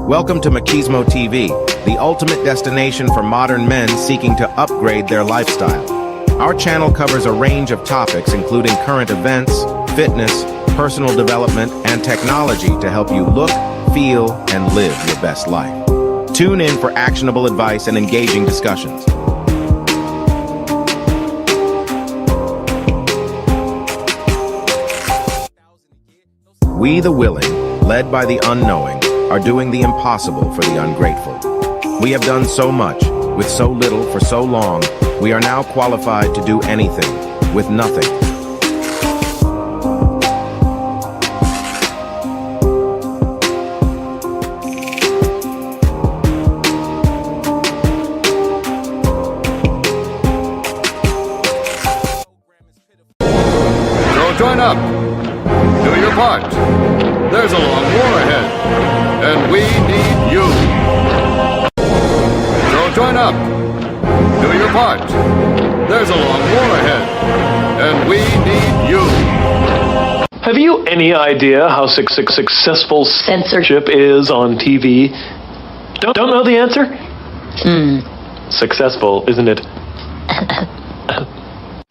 Welcome to MachismoTV, the ultimate destination for modern men seeking to upgrade their lifestyle. Our channel covers a range of topics including current events, fitness, personal development, and technology to help you look, feel, and live your best life. Tune in for actionable advice and engaging discussions. We the willing, led by the unknowing, are doing the impossible for the ungrateful. We have done so much, with so little for so long, we are now qualified to do anything, with nothing. So join up. Do your part. There's a long war ahead, and we need you. So join up. Do your part. There's a long war ahead, and we need you. Have you any idea how successful censorship is on TV? Don't know the answer? Successful, isn't it?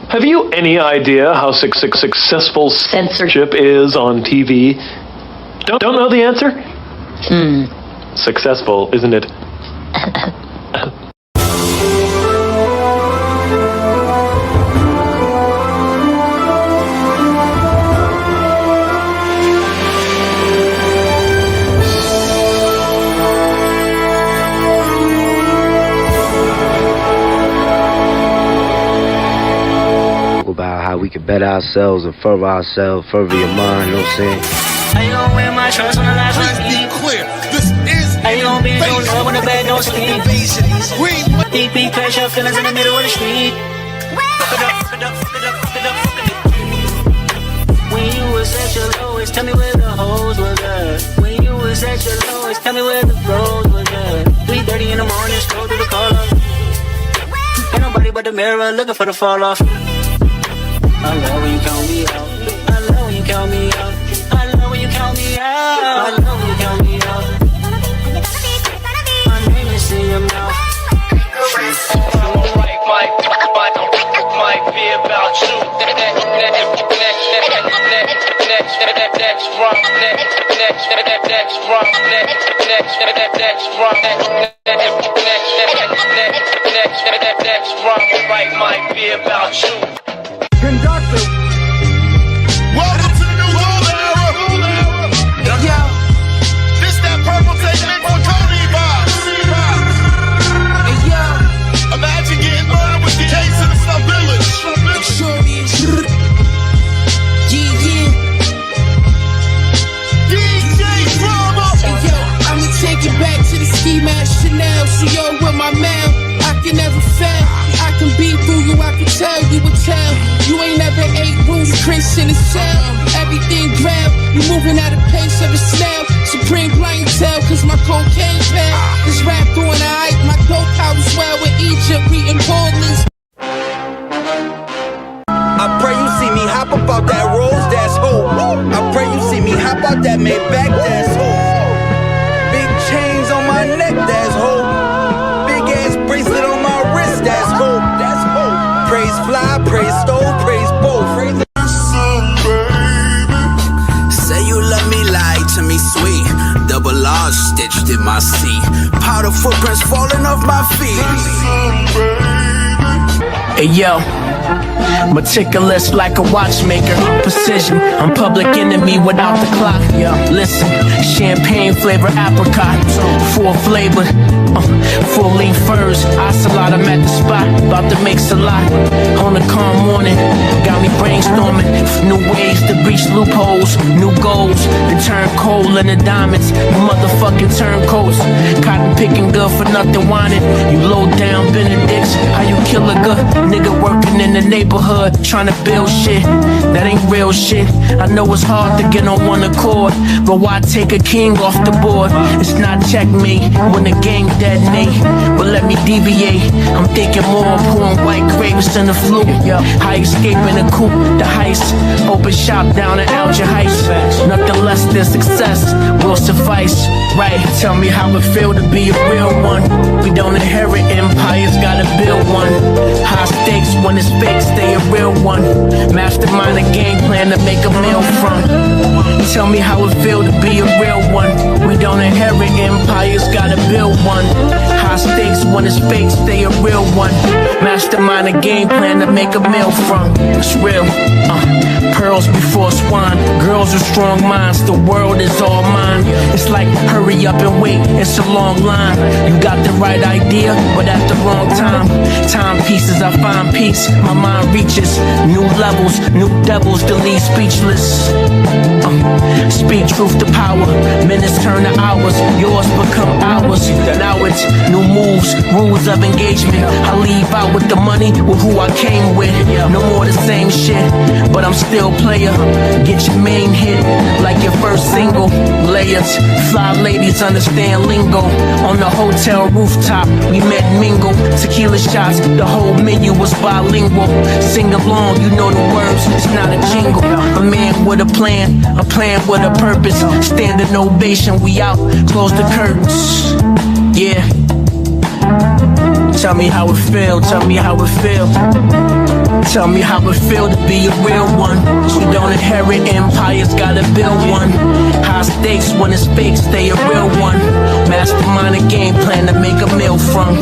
Have you any idea how successful censorship is on TV? Don't know the answer? Successful, isn't it? About how we can better ourselves and further ourselves, further your mind, you know what I'm saying? I ain't gonna wear my trunks on the last one. Let's be clear, this is I ain't gonna be no love when the bed don't sleep. Deep pressure feelings in the middle of the street. When you was at your lowest, tell me where the hoes was at. When you was at your lowest, tell me where the bros was at. 3:30 in the morning, scroll through the call up. Ain't nobody but the mirror looking for the fall off. I love when you count me out. I love when you count me out. I love when you count me out. I love when you count me out. My name is in your mouth. Might be about you. Might be about you. Conductor. Welcome to the new gold era. Yo. This that purple tape mix for 𝐂𝐍𝐉𝐎𝐾. Hey yo. Imagine getting murdered with the case in the Sub Village. Sure is. Yeah. DJ Drama. Hey yo, I'ma take it back to the ski mask Chanel. So yo, with my mail, I can never fail. I can be through you, I can tell you would tell. You ain't never ate rooms, Chris in the cell. Everything grab, you moving at a pace of a snail. Supreme clientele, cause my cocaine pal. This rap doing alright, my dope house well with Egypt, reading Portland's. I pray you see me hop up out that Rolls, that's hope. I pray you see me hop out that Maybach, that's hope. Big chains on my neck, that's hope. Big ass bracelet on my wrist, that's hope. That's hope. Praise fly, praise stove, praise both. Say you love me, lie to me, sweet. Double R stitched in my seat. Powder footprints falling off my feet. Hey yo, meticulous like a watchmaker, precision. I'm public enemy without the clock. Yo, listen, champagne flavor apricot, 4 flavored, full lean furs. Ocelot, I'm at the spot, about to make a lot. On a calm morning, got me brainstorming new ways to breach loopholes, new goals to turn coal into diamonds. You motherfucking turncoats, cotton picking good for nothing wanted. You low down Benedicts, how you kill a good nigga working in the neighborhood trying to build shit. That ain't real shit. I know it's hard to get on one accord, but why take a king off the board? It's not checkmate when the gang detonate, but let me deviate. I'm thinking more of pouring white grapes in the flute. How you escaping the coupe, the heist. Open shop down in Alger Heights. Nothing less than success will suffice. Right, tell me how it feel to be a real one. We don't inherit empires, gotta build one. High stakes when it's fake, stay a real one. Mastermind a game plan to make a meal from. Tell me how it feel to be a real one. We don't inherit empires, gotta build one. High stakes when it's fake, stay a real one. Mastermind a game plan to make a meal from. It's real. Pearls before swine. Girls with strong minds, the world is all mine. It's like hurry up and wait, it's a long line. You got the right idea, but at the wrong time. Timepieces, I find peace, my mind reaches new levels, new devils to leave speechless. Speak truth to power, minutes turn to hours, yours become ours. Now it's new moves, rules of engagement. I leave out with the money, with who I came with. No more the same shit, but I'm still player. Get your main hit, like your first single. Layers, fly ladies understand lingo. On the hotel rooftop, we met mingle. Tequila shots, the whole menu was bilingual. Sing along, you know the words, it's not a jingle. A man with a plan with a purpose. Standing ovation, we out, close the curtains. Yeah. Tell me how it feel, tell me how it feel. Tell me how it feel to be a real one. We don't inherit empires, gotta build one. High stakes when it's fake, stay a real one. Mastermind a game plan to make a meal from.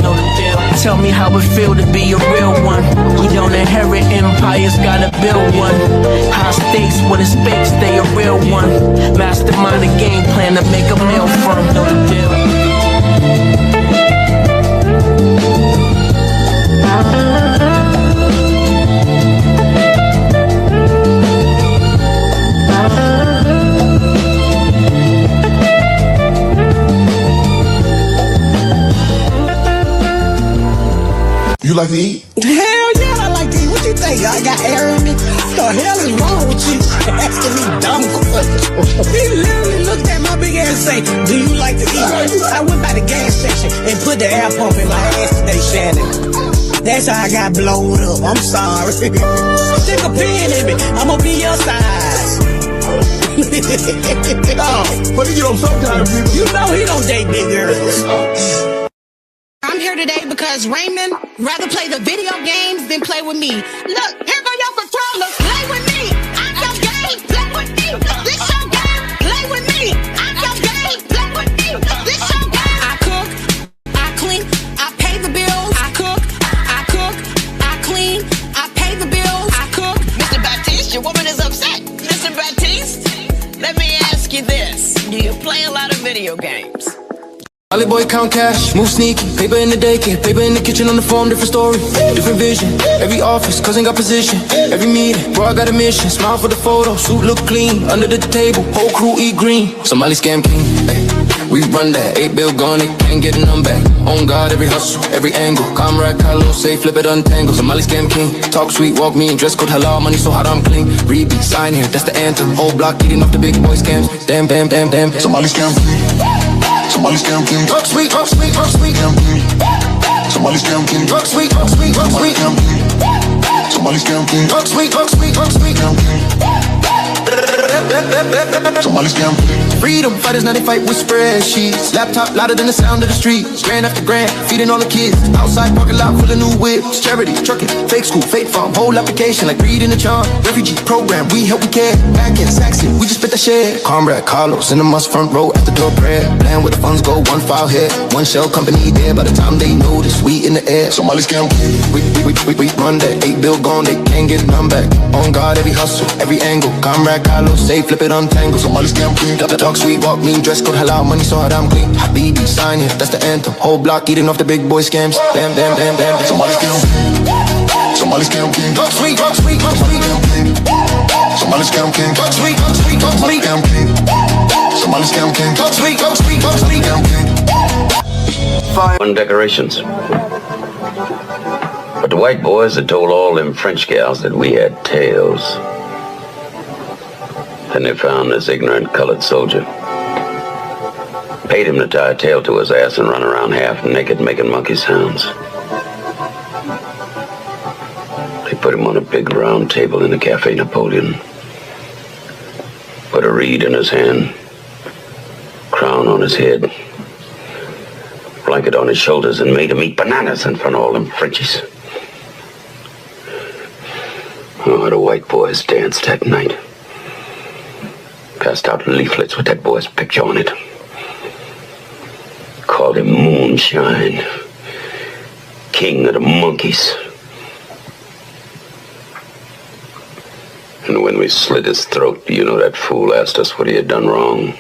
Tell me how it feel to be a real one. We don't inherit empires, gotta build one. High stakes when it's fake, stay a real one. Mastermind a game plan to make a meal from. You like to eat? Hell yeah, I like to eat. What you think? I got air in me? What the hell is wrong with you? Asking me dumb questions. He literally looked at my big ass and say, do you like to eat? I went by the gas station and put the air pump in my ass today, Shannon. That's how I got blown up. I'm sorry. Stick a pin in me. I'm gonna be your size. But you know, sometimes people... You know he don't date big girls. I'm here today because Raymond rather play the video games than play with me. Look, here go your controllers, play with me. I'm your game, play with me. This your game, play with me. I'm your game, play with me. This your game. I cook, I clean, I pay the bills. I cook, I clean, I pay the bills. I cook. Mr. Baptiste, your woman is upset. Mr. Baptiste, let me ask you this. Do you play a lot of video games? Ollie boy count cash, move sneaky. Paper in the daycare, paper in the kitchen on the phone, different story, different vision. Every office, cousin got position. Every meeting, bro, I got a mission. Smile for the photo, suit look clean. Under the table, whole crew eat green. Somali scam king, ay. We run that, 8 bill gone, they can't get none back. On God, every hustle, every angle. Comrade, Kylo, say flip it, untangle. Somali scam king, talk sweet, walk mean. Dress code halal, money so hot I'm clean. Read beat, sign here, that's the anthem. Whole block eating off the big boy scams. Damn, damn, damn, damn. Somali scam king. Somebody scam king. Talk sweet, talk sweet, talk sweet. Scam king. Somebody scam king. Talk sweet, talk sweet, talk sweet. Scam king. Somebody scam king. Talk sweet, talk sweet, talk sweet. Scam king. Somebody scam king. Freedom fighters, now they fight with spreadsheets. Laptop louder than the sound of the streets. Grand after grand, feeding all the kids. Outside parking lot full of new whips. Charity, trucking, fake school, fake farm. Whole application like reading the charm. Refugee program, we help, we care. Back in Saxon, we just spit that shit. Comrade Carlos in the must front row at the door prayer. Plan where the funds go, one file here. One shell company there. By the time they notice, we in the air. Somebody scam king. We run that 8 bill gone, they can't get none back. On God, every hustle, every angle. Comrade Carlos, say flip it, untangle. Somebody scam king. Talk sweet, walk mean, dress code halal, money so hot I'm clean. Habibi, sign here, that's the anthem. Whole block eating off the big boy scams. Damn, damn, damn, damn. Somebody scam king. Somebody scam king. Talk sweet, talk sweet, talk sweet. Somebody scam king. Talk sweet, talk sweet, talk sweet. Scam king. Somebody scam king. Talk sweet, talk sweet, talk sweet. Scam king. On decorations. But the white boys had told all them French gals that we had tails. Then they found this ignorant colored soldier. Paid him to tie a tail to his ass and run around half naked making monkey sounds. They put him on a big round table in the Cafe Napoleon. Put a reed in his hand, crown on his head, blanket on his shoulders, and made him eat bananas in front of all them Frenchies. Oh, the white boys danced that night. Passed out leaflets with that boy's picture on it. Called him Moonshine, King of the Monkeys. And when we slit his throat, you know that fool asked us what he had done wrong.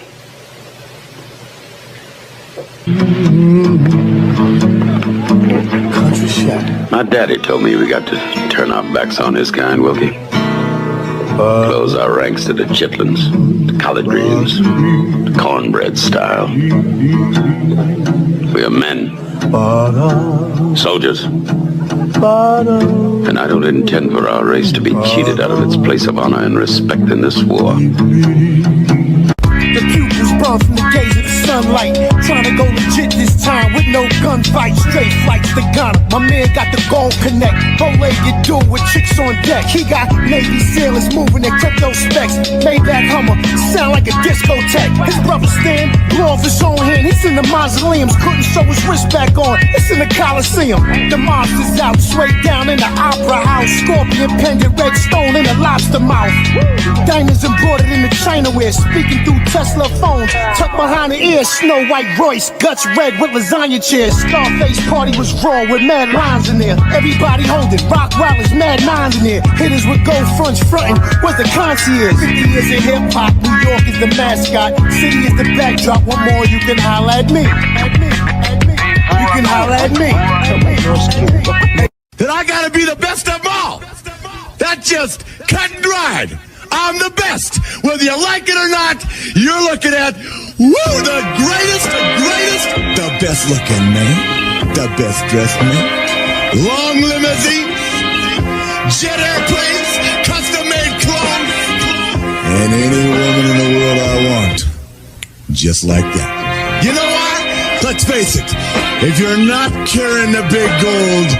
Country shot. My daddy told me we got to turn our backs on his kind, Wilkie. Close our ranks to the chitlins, the collard greens, the cornbread style. We are men, soldiers, and I don't intend for our race to be cheated out of its place of honor and respect in this war. The pupils burn from the gaze of the sunlight. Trying to go legit this time with no gunfight. Straight flights to Ghana. My man got the gold connect. Bow-legged dude with chicks on deck. He got Navy sailors moving their crypto specs. Maybach Hummer, sound like a discotheque. His brother Stan blew off his own hand. He's in the mausoleums, couldn't show his wrist back on. It's in the Coliseum. The monster's out, straight down in the opera house. Scorpion pendant, red stone in a lobster mouth. Diamonds embroidered in the Chinaware. Speaking through Tesla phones, tucked behind the ear, Snow White Royce, guts red with lasagna chairs. Scarface party was raw with mad lines in there. Everybody holding, rock wallets, mad nines in there. Hitters with gold fronts frontin', was the concierge. 50 years of hip hop, New York is the mascot. City is the backdrop. One more, you can holler at me. You can holler at me. That I gotta be the best of all. That's just cut and dried. I'm the best. Whether you like it or not, you're looking at, the greatest, the best looking man, the best dressed man, long limousines, jet airplanes, custom made clothes, and any woman in the world I want, just like that. You know what? Let's face it, if you're not carrying the big gold,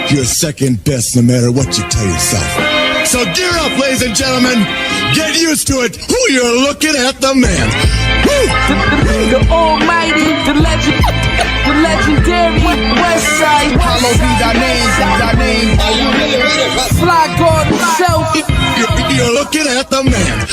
you're second best no matter what you tell yourself. So gear up, ladies and gentlemen. Get used to it. Who you're looking at, the man. The almighty, the legend, the legendary Westside. Apollo be thy name. Fly God himself. You're looking at the man.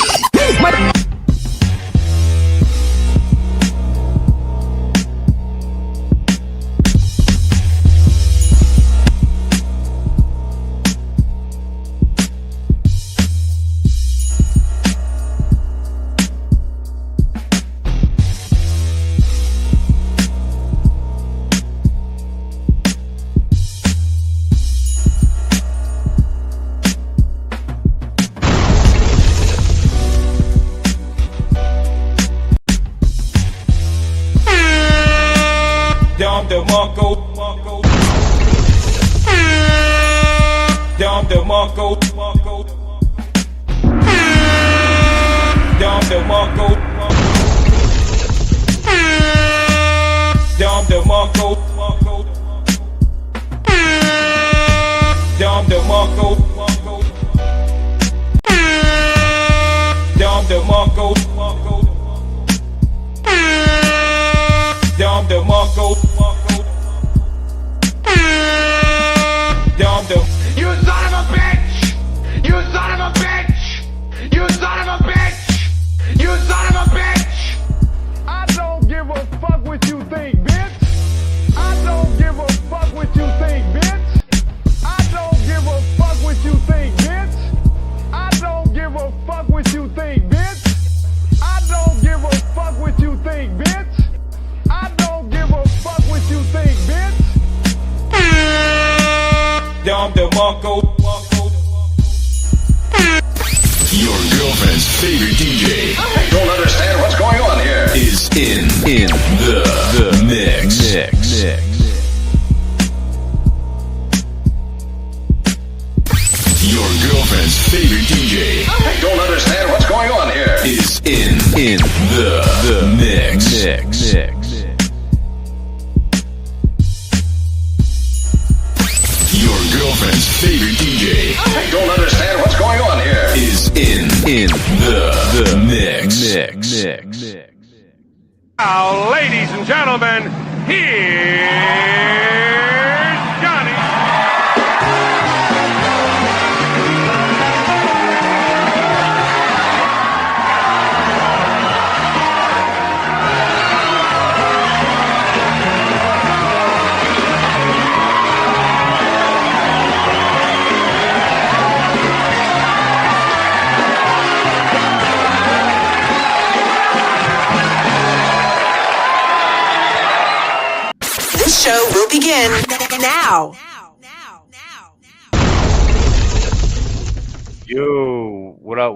Your girlfriend's favorite DJ. Don't understand what's going on here. Is in the mix. Your girlfriend's favorite DJ. I don't understand what's going on here. Is in the mix. Your girlfriend's favorite DJ. I don't understand what's going on here. Is in the mix. Now, ladies and gentlemen, here's Johnny. Show will begin now. Yo, what up?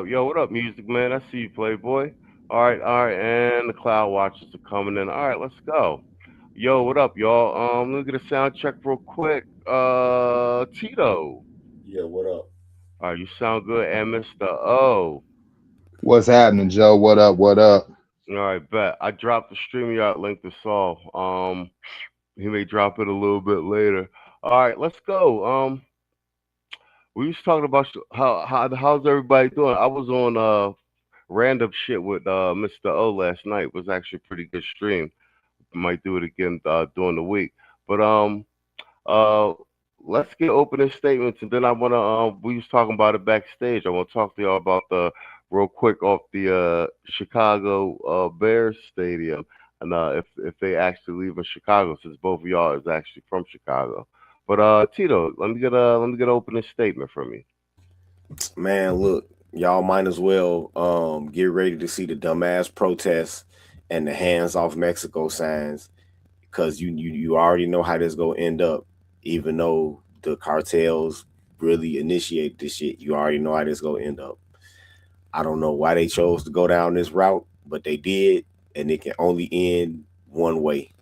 Yo, what up, Music Man? I see you, Playboy. All right, and the Cloud Watchers are coming in. All right, let's go. Yo, what up, y'all? Let me get a sound check real quick. Tito. Yeah, what up? All right, you sound good. And Mr. O. What's happening, Joe? What up? All right, bet. I dropped the StreamYard link to Saul. He may drop it a little bit later. All right, let's go. We was talking about how's everybody doing. I was on random shit with Mr. O last night. It was actually a pretty good stream. Might do it again during the week. But let's get opening statements, and then I wanna we was talking about it backstage. I want to talk to y'all about the real quick off the Chicago Bears stadium, and if they actually leave in Chicago, since both of y'all is actually from Chicago. But Tito, let me get an opening statement from you. Man, look, y'all might as well get ready to see the dumbass protests and the hands off Mexico signs, because you already know how this gonna end up. Even though the cartels really initiate this shit, you already know how this gonna end up. I don't know why they chose to go down this route, but they did, and it can only end one way.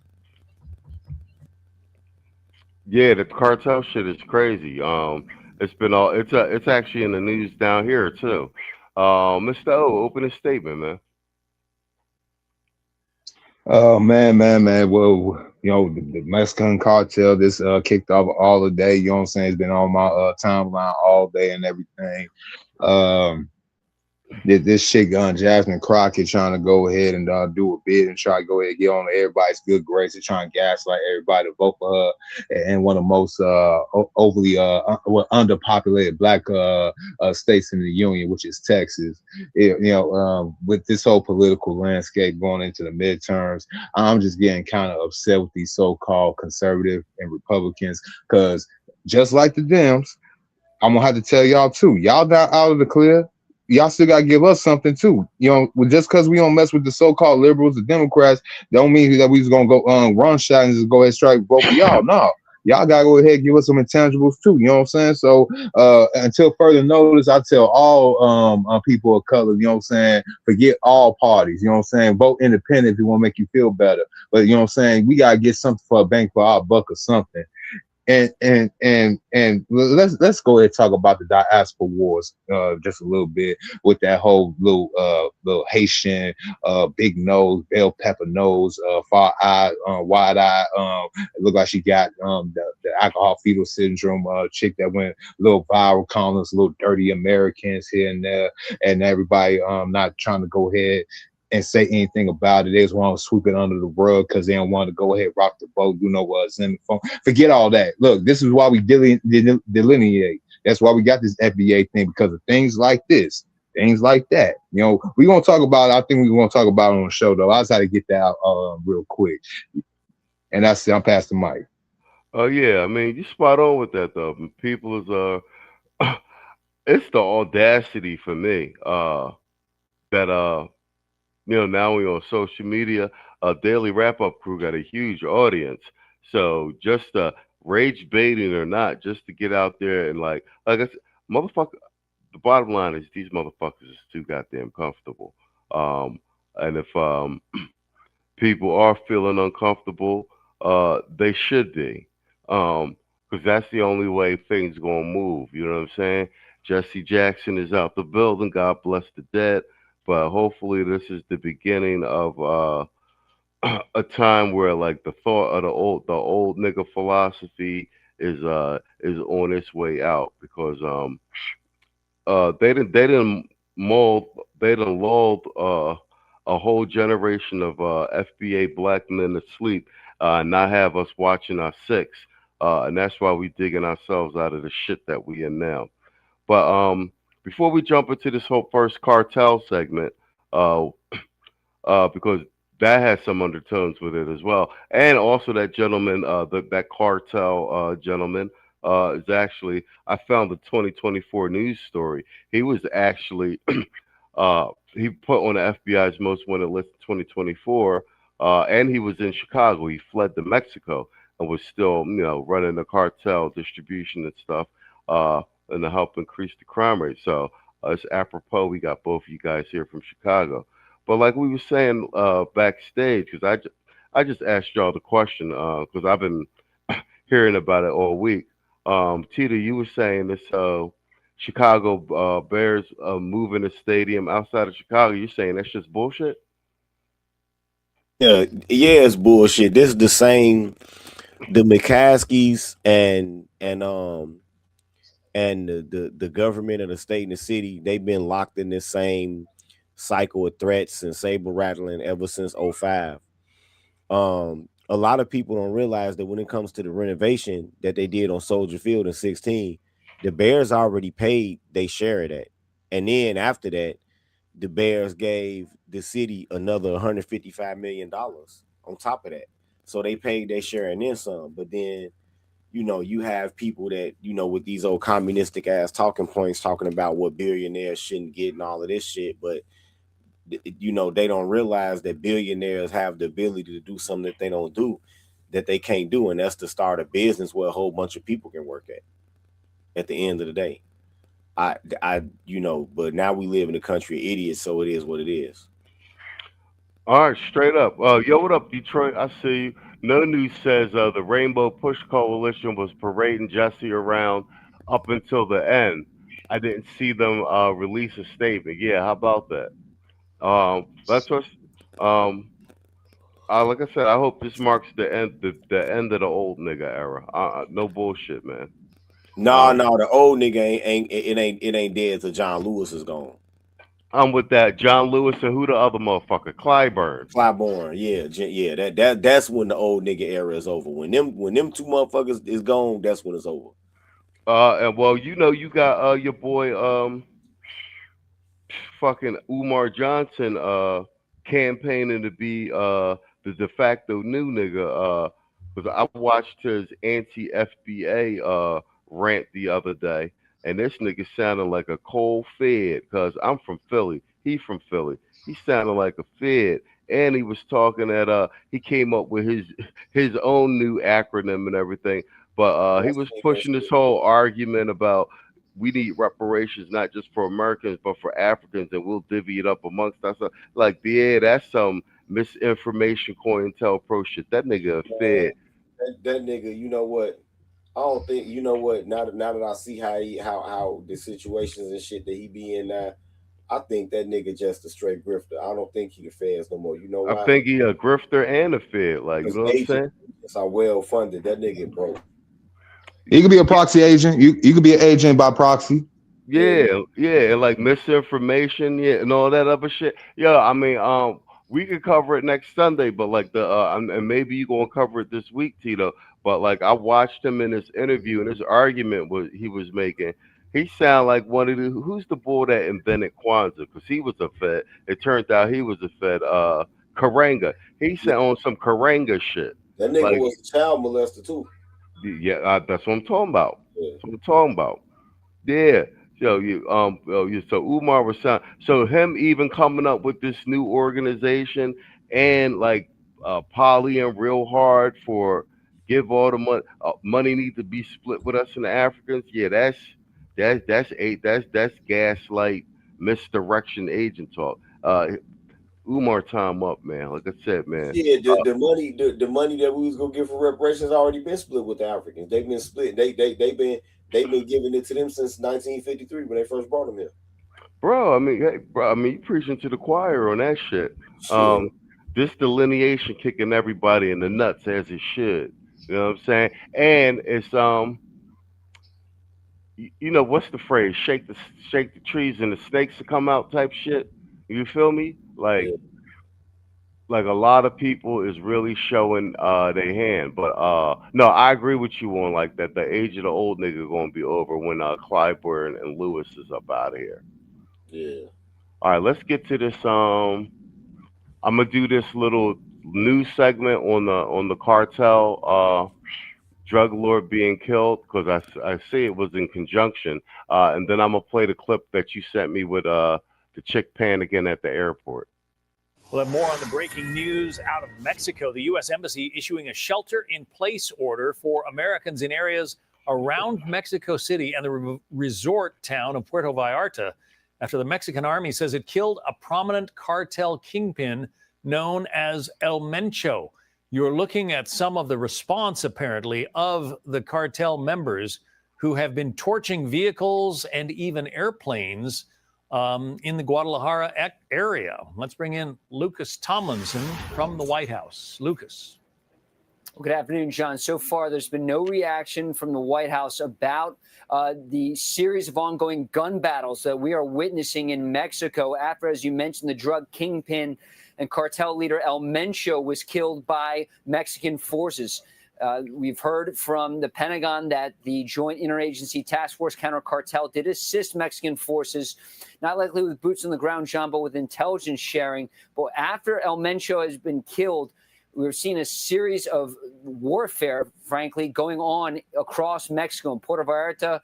Yeah, the cartel shit is crazy. It's actually in the news down here too. Mr. O, open a statement, man. Oh man. Well, the Mexican cartel, this kicked off all the day. You know what I'm saying? It's been on my timeline all day and everything. This chick, Jasmine Crockett, trying to go ahead and do a bid and try to go ahead and get on everybody's good grace and trying to gaslight everybody to vote for her in one of the most overly underpopulated black states in the union, which is Texas. With this whole political landscape going into the midterms, I'm just getting kind of upset with these so-called conservative and Republicans, because just like the Dems, I'm gonna have to tell y'all too, y'all not out of the clear. Y'all still gotta give us something too. Just because we don't mess with the so-called liberals, the Democrats, don't mean that we just gonna go run shot and just go ahead and strike vote for y'all. No, y'all gotta go ahead and give us some intangibles too. You know what I'm saying? So until further notice, I tell all people of color, you know what I'm saying, forget all parties. You know what I'm saying? Vote independent if you want to make you feel better. But you know what I'm saying? We gotta get something for a bang for our buck or something. And let's go ahead and talk about the diaspora wars just a little bit, with that whole little Haitian big nose, bell pepper nose, far eye, wide eye. It looked like she got the alcohol fetal syndrome chick that went a little viral, calling us little dirty Americans here and there, and everybody not trying to go ahead and say anything about it. They just want to sweep it under the rug because they don't want to go ahead, rock the boat, what's in the phone. Forget all that. Look, this is why we delineate. That's why we got this FBA thing, because of things like this, things like that. We're going to talk about it. I think we're going to talk about it on the show, though. I just had to get that out real quick. And that's it. I'm past the mic. Oh, yeah. I mean, you spot on with that, though. People is, it's the audacity for me that, now we're on social media. Daily Wrap-Up Crew got a huge audience. So just rage baiting or not, just to get out there and like I said, motherfucker, the bottom line is these motherfuckers is too goddamn comfortable. And if people are feeling uncomfortable, they should be. because that's the only way things gonna move. You know what I'm saying? Jesse Jackson is out the building. God bless the dead. But hopefully, this is the beginning of a time where like the thought of the old nigga philosophy is on its way out, because they done lulled a whole generation of FBA black men to sleep, not have us watching our six, and that's why we digging ourselves out of the shit that we in now. But before we jump into this whole first cartel segment, because that has some undertones with it as well, and also that gentleman, that cartel gentleman, is actually, I found the 2024 news story. He was actually he put on the FBI's most wanted list in 2024, and he was in Chicago. He fled to Mexico and was still, running the cartel distribution and stuff, and to help increase the crime rate. So it's apropos we got both of you guys here from Chicago. But like we were saying backstage, because I just asked y'all the question, because I've been hearing about it all week. Tita, you were saying this Chicago Bears moving the stadium outside of Chicago. You're saying that's just bullshit? Yeah, it's bullshit. This is the same. The McCaskies and the government of the state and the city, they've been locked in this same cycle of threats and saber rattling ever since 2005. A lot of people don't realize that when it comes to the renovation that they did on Soldier Field in 2016, the Bears already paid their share of that. And then after that, the Bears gave the city another $155 million on top of that. So they paid their share and then some. But then, you have people that, with these old communistic ass talking points talking about what billionaires shouldn't get and all of this shit. But, they don't realize that billionaires have the ability to do something that they don't do, that they can't do. And that's to start a business where a whole bunch of people can work at the end of the day. But now we live in a country of idiots, so it is what it is. All right, straight up. Yo, what up, Detroit? I see you. No News says the Rainbow Push Coalition was parading Jesse around up until the end. I didn't see them release a statement. Yeah, how about that? That's what. Like I said, I hope this marks the end of the old nigga era. No bullshit, man. No, the old nigga ain't dead till John Lewis is gone. I'm with that. John Lewis and who the other motherfucker? Clyburn, yeah. That's when the old nigga era is over. When them two motherfuckers is gone, that's when it's over. And well, you got your boy fucking Umar Johnson campaigning to be the de facto new nigga. Because I watched his anti-FBA rant the other day, and this nigga sounded like a cold fed, because I'm from Philly. He from Philly. He sounded like a fed. And he was talking that he came up with his own new acronym and everything. But he was pushing this whole argument about we need reparations not just for Americans but for Africans, and we'll divvy it up amongst us. Like, yeah, that's some misinformation COINTELPRO shit. That nigga a fed. That nigga, you know what? I don't think, you know what, now that I see how the situations and shit that he be in now, I think that nigga just a straight grifter. I don't think he the feds no more. You know why? I think he a grifter and a fed. Like, you know what I'm saying? It's how well funded. That nigga broke. He could be a proxy agent. You could be an agent by proxy. Yeah, and like misinformation, and all that other shit. Yeah, I mean, we could cover it next Sunday, but like and maybe you gonna cover it this week, Tito. But like, I watched him in his interview and his argument he was making. He sounded like one of who's the boy that invented Kwanzaa, because he was a Fed. It turned out he was a Fed. Karanga. He said on some Karanga shit. That nigga was a child molester too. Yeah, that's what I'm talking about. That's what I'm talking about. Yeah. So Umar was saying, so him even coming up with this new organization and like polying real hard for give all the money. Money needs to be split with us and the Africans. Yeah, that's gaslight, misdirection agent talk. Umar time up, man. Like I said, man. Yeah, the money that we was gonna give for reparations already been split with the Africans. They've been split. They've been giving it to them since 1953 when they first brought them here. Bro, I mean, hey, bro, I mean, you preaching to the choir on that shit. This delineation kicking everybody in the nuts as it should. You know what I'm saying? And it's you know what's the phrase? Shake the trees and the snakes to come out type shit. You feel me? Like a lot of people is really showing their hand. But no, I agree with you on like that. The age of the old nigga gonna be over when Clyburn and Lewis is up out of here. Yeah. All right, let's get to this. I'm gonna do this little news segment on the cartel drug lord being killed because I say it was in conjunction, and then I'm gonna play the clip that you sent me with the chick panicking at the airport. We'll have more on the breaking news out of Mexico. The U.S. Embassy issuing a shelter-in-place order for Americans in areas around Mexico City and the resort town of Puerto Vallarta after the Mexican army says it killed a prominent cartel kingpin known as El Mencho. You're looking at some of the response, apparently, of the cartel members who have been torching vehicles and even airplanes in the Guadalajara area. Let's bring in Lucas Tomlinson from the White House. Lucas. Well, good afternoon, John. So far, there's been no reaction from the White House about the series of ongoing gun battles that we are witnessing in Mexico after, as you mentioned, the drug kingpin and cartel leader El Mencho was killed by Mexican forces. We've heard from the Pentagon that the Joint Interagency Task Force Counter Cartel did assist Mexican forces, not likely with boots on the ground, John, but with intelligence sharing. But after El Mencho has been killed, we've seen a series of warfare, frankly, going on across Mexico. In Puerto Vallarta,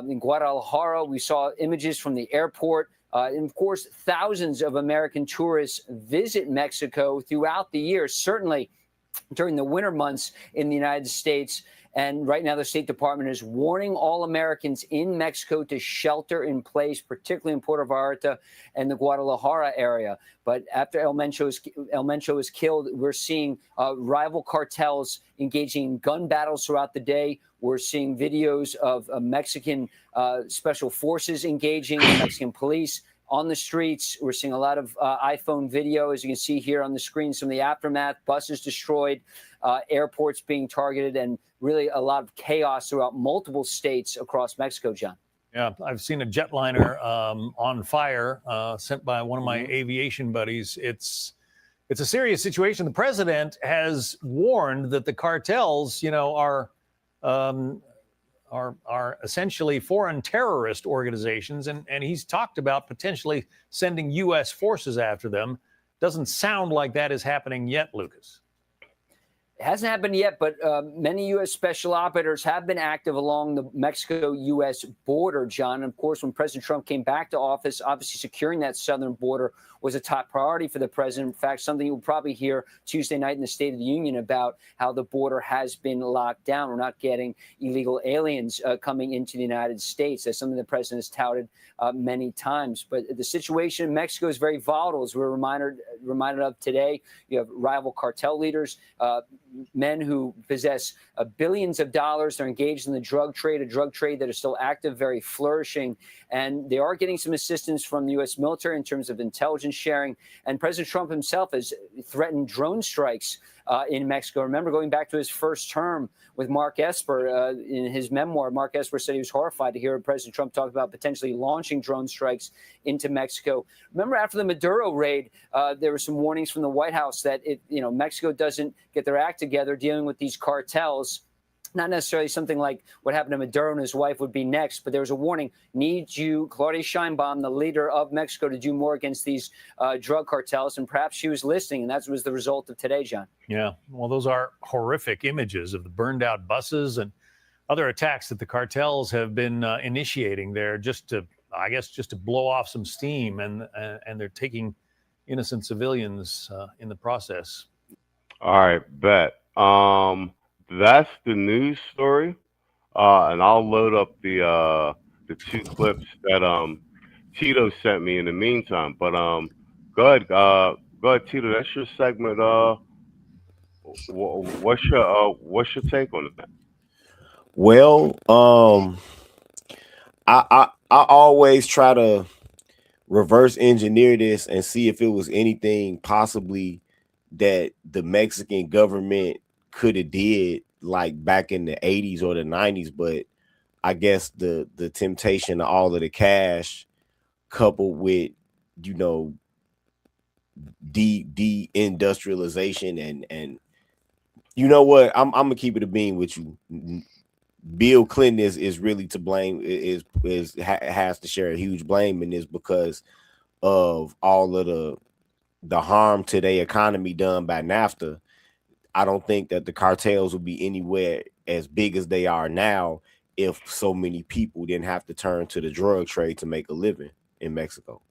in Guadalajara, we saw images from the airport. And of course, thousands of American tourists visit Mexico throughout the year, certainly during the winter months in the United States. And right now, the State Department is warning all Americans in Mexico to shelter in place, particularly in Puerto Vallarta and the Guadalajara area. But after El Mencho is killed, we're seeing rival cartels engaging in gun battles throughout the day. We're seeing videos of Mexican special forces engaging the Mexican police on the streets. We're seeing a lot of iPhone video, as you can see here on the screen, some of the aftermath, buses destroyed, airports being targeted, and really a lot of chaos throughout multiple states across Mexico, John. Yeah, I've seen a jetliner on fire sent by one of my aviation buddies. It's a serious situation. The president has warned that the cartels, are essentially foreign terrorist organizations, and he's talked about potentially sending U.S. forces after them. Doesn't sound like that is happening yet, Lucas. It hasn't happened yet, but many U.S. special operators have been active along the Mexico-U.S. border, John. And of course, when President Trump came back to office, obviously securing that southern border was a top priority for the president. In fact, something you'll probably hear Tuesday night in the State of the Union about how the border has been locked down. We're not getting illegal aliens coming into the United States. That's something the president has touted many times. But the situation in Mexico is very volatile, as we're reminded of today. You have rival cartel leaders, men who possess billions of dollars. They're engaged in the drug trade, a drug trade that is still active, very flourishing. And they are getting some assistance from the U.S. military in terms of intelligence sharing. And President Trump himself has threatened drone strikes in Mexico. Remember, going back to his first term with Mark Esper, in his memoir, Mark Esper said he was horrified to hear President Trump talk about potentially launching drone strikes into Mexico. Remember, after the Maduro raid, there were some warnings from the White House that Mexico doesn't get their act together dealing with these cartels. Not necessarily something like what happened to Maduro and his wife would be next, but there was a warning. Need you, Claudia Sheinbaum, the leader of Mexico, to do more against these drug cartels. And perhaps she was listening, and that was the result of today, John. Yeah, well, those are horrific images of the burned out buses and other attacks that the cartels have been initiating there just to blow off some steam. And they're taking innocent civilians in the process. All right, bet. That's the news story, and I'll load up the two clips that Tito sent me in the meantime. But Go ahead, Tito. That's your segment. What's your take on that? Well, I always try to reverse engineer this and see if it was anything possibly that the Mexican government could have did like back in the 80s or the 90s, but I guess the temptation of all of the cash coupled with, you know, de-industrialization and you know what, I'm gonna keep it a bean with you. Bill Clinton is really to blame, has to share a huge blame in this because of all of the harm to their economy done by NAFTA. I don't think that the cartels would be anywhere as big as they are now if so many people didn't have to turn to the drug trade to make a living in Mexico.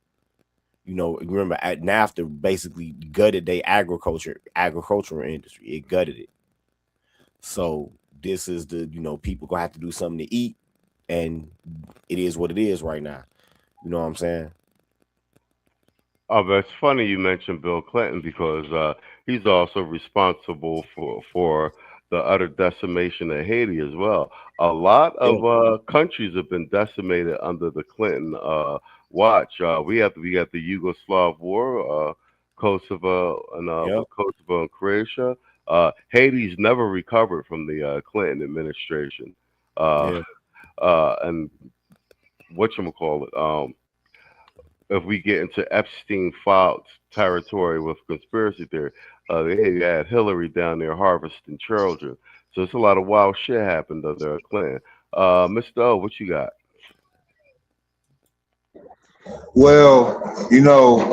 You know, remember at NAFTA basically gutted their agricultural industry. It gutted it. So this is the, you know, people gonna have to do something to eat, and it is what it is right now. You know what I'm saying? Oh, but it's funny you mentioned Bill Clinton because he's also responsible for the utter decimation of Haiti as well. A lot of countries have been decimated under the Clinton watch. We got the Yugoslav War, Kosovo and Croatia. Haiti's never recovered from the Clinton administration. And whatchamacallit, if we get into Epstein file territory with conspiracy theory, they had Hillary down there harvesting children. So it's a lot of wild shit happened under Clinton. Mr. O, what you got? Well, you know,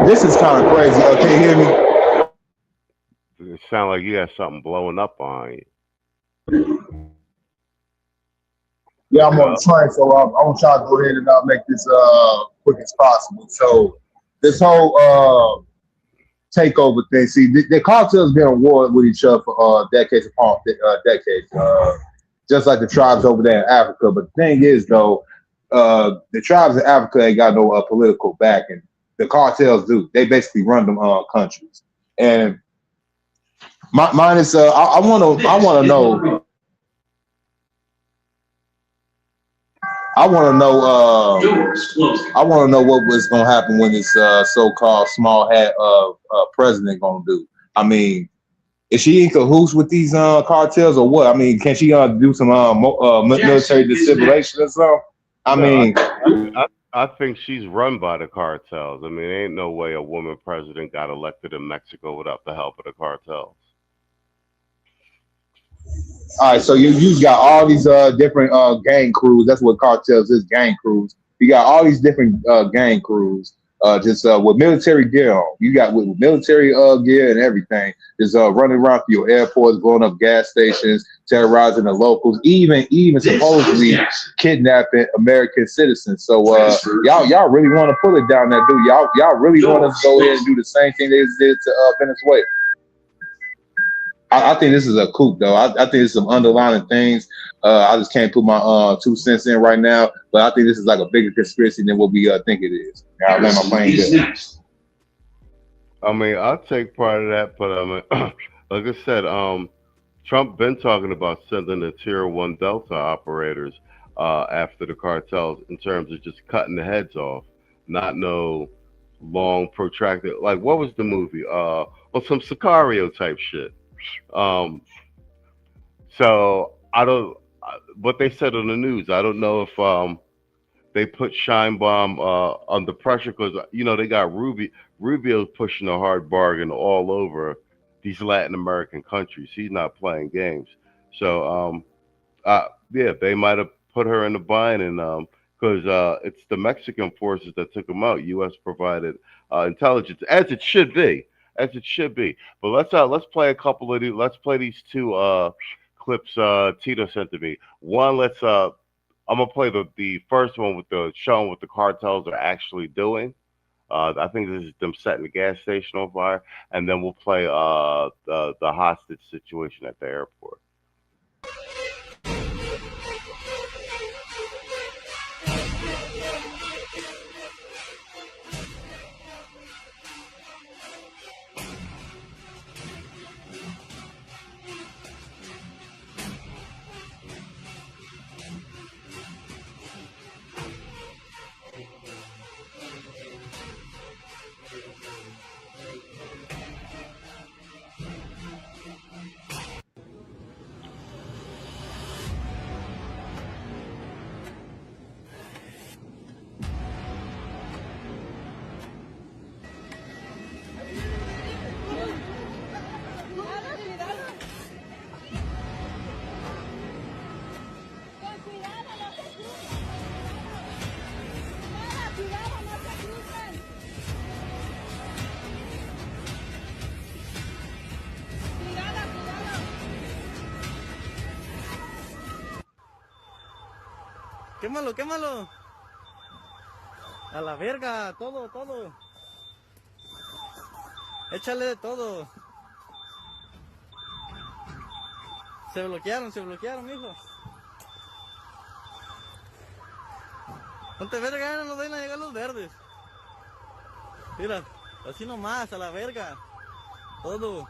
this is kind of crazy. Can you hear me? It sounds like you got something blowing up on you. Yeah, I'm on the train, so I'm gonna try to go ahead and make this quick as possible. So this whole takeover thing, see, the cartels been at war with each other for decades upon decades, just like the tribes over there in Africa. But the thing is, though, the tribes in Africa ain't got no political backing. The cartels do. They basically run them countries. And mine is, I want to know. I want to know what was going to happen when this so-called small hat president going to do. I mean, is she in cahoots with these cartels or what? I mean, can she do some military dissimulation or something? I mean, I think she's run by the cartels. I mean, there ain't no way a woman president got elected in Mexico without the help of the cartels. All right, so you got all these different gang crews. That's what cartels is, gang crews. You got all these different gang crews, just with military gear on. You got with military gear and everything, just running around through your airports, blowing up gas stations, terrorizing the locals, even supposedly kidnapping American citizens. So y'all really want to pull it down there, do y'all really want to go ahead and do the same thing they did to Venezuela? I think this is a coup, though. I think there's some underlying things. I just can't put my 2 cents in right now, but I think this is like a bigger conspiracy than what we think it is. I'll let my plane go. I mean, I'll take part of that, but I mean, like I said, Trump been talking about sending the Tier 1 Delta operators after the cartels in terms of just cutting the heads off, not no long protracted. Like, what was the movie? Well, some Sicario type shit. So I don't, what they said on the news, I don't know if they put Sheinbaum under pressure because, you know, they got Rubio's pushing a hard bargain all over these Latin American countries. He's not playing games. So yeah, they might have put her in the bind, and because it's the Mexican forces that took them out. U.S. provided intelligence, as it should be. As it should be. But let's play a couple of these. Let's play these 2 clips Tito sent to me. One, I'm gonna play the first one with showing what the cartels are actually doing. I think this is them setting the gas station on fire, and then we'll play the hostage situation at the airport. Quémalo, quémalo. A la verga, todo, todo. Échale de todo. Se bloquearon, mijo. Ponte verga, no vayan a llegar los verdes. Mira, así nomás, a la verga. Todo.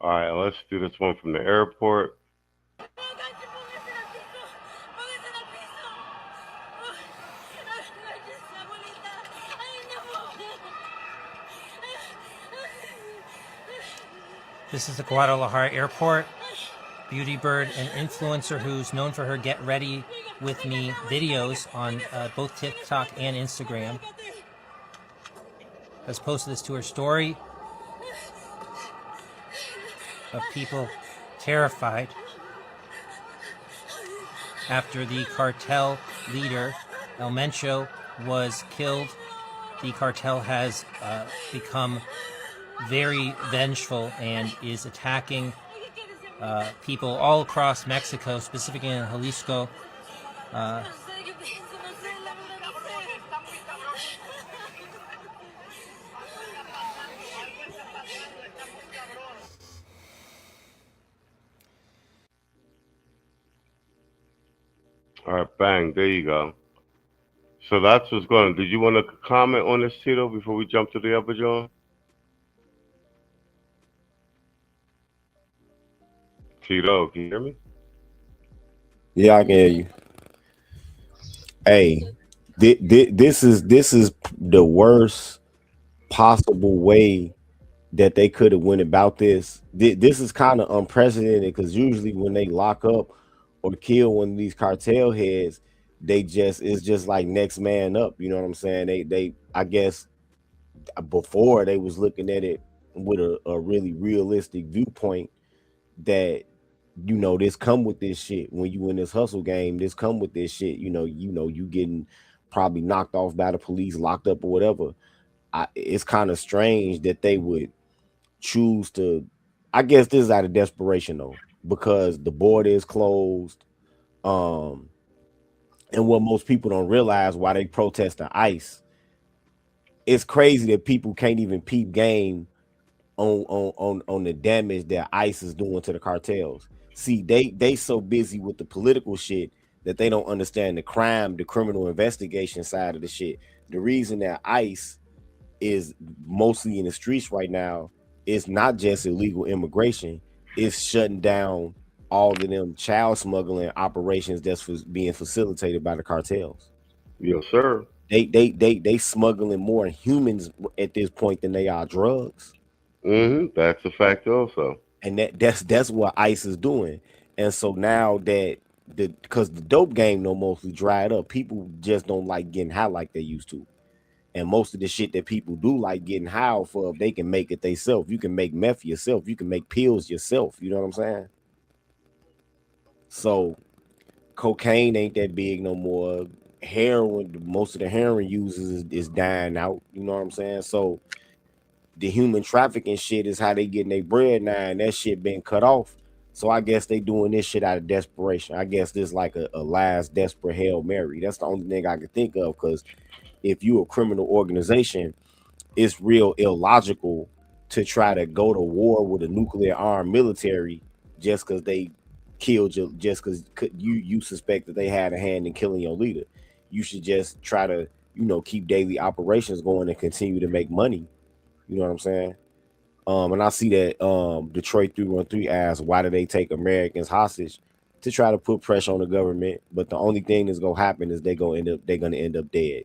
All right, let's do this one from the airport. This is the Guadalajara airport. Beauty Bird, an influencer who's known for her Get Ready With Me videos on both TikTok and Instagram, has posted this to her story of people terrified after the cartel leader, 𝐿 was killed. The cartel has become very vengeful and is attacking people all across Mexico, specifically in Jalisco. All right, bang, there you go. So that's what's going on. Did you want to comment on this, Tito, before we jump to the other John? Tito, can you hear me? Yeah, I can hear you. Hey, this is the worst possible way that they could have went about this. This is kind of unprecedented because usually when they lock up or kill one of these cartel heads, it's just like next man up. You know what I'm saying? They I guess before they was looking at it with a really realistic viewpoint that, you know, this come with this shit. When you in this hustle game, this come with this shit. You know, you getting probably knocked off by the police, locked up or whatever. It's kind of strange that they would choose to. I guess this is out of desperation though, because the border is closed. And what most people don't realize why they protest the ICE, it's crazy that people can't even peep game on the damage that ICE is doing to the cartels. See, they so busy with the political shit that they don't understand the crime, the criminal investigation side of the shit. The reason that ICE is mostly in the streets right now is not just illegal immigration, it's shutting down all of them child smuggling operations that's being facilitated by the cartels. Yes, sir. They smuggling more humans at this point than they are drugs. That's a fact also. And that's what ICE is doing. And so now that because the dope game mostly dried up, people just don't like getting high like they used to. And most of the shit that people do like getting high for, they can make it themselves. You can make meth yourself. You can make pills yourself. You know what I'm saying? So cocaine ain't that big no more. Heroin, most of the heroin users is dying out. You know what I'm saying? So the human trafficking shit is how they getting their bread now, and that shit been cut off. So I guess they doing this shit out of desperation. I guess this like a last desperate Hail Mary. That's the only thing I can think of, because if you a criminal organization, it's real illogical to try to go to war with a nuclear armed military just because they killed you, just because you suspect that they had a hand in killing your leader. You should just try to, you know, keep daily operations going and continue to make money. You know what I'm saying? And I see that Detroit 313 asks, why do they take Americans hostage? To try to put pressure on the government. But the only thing that's gonna happen is they're gonna end up dead.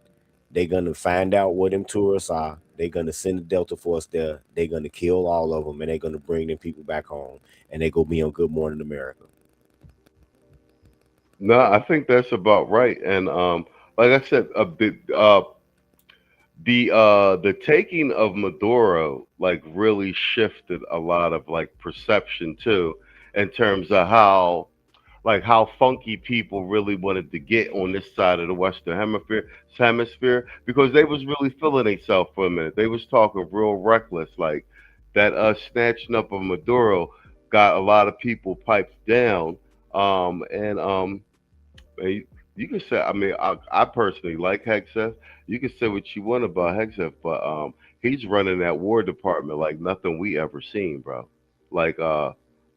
They're gonna find out what them tourists are. They're gonna send the Delta Force there. They're gonna kill all of them, and they're gonna bring them people back home, and they gonna be on Good Morning America. No, I think that's about right. And like I said, the taking of Maduro like really shifted a lot of like perception too, in terms of how funky people really wanted to get on this side of the Western hemisphere, because they was really feeling themselves for a minute. They was talking real reckless, like that snatching up of Maduro got a lot of people piped down You can say, I mean, I personally like Hexef. You can say what you want about Hexef, but he's running that War Department like nothing we ever seen, bro. Like, now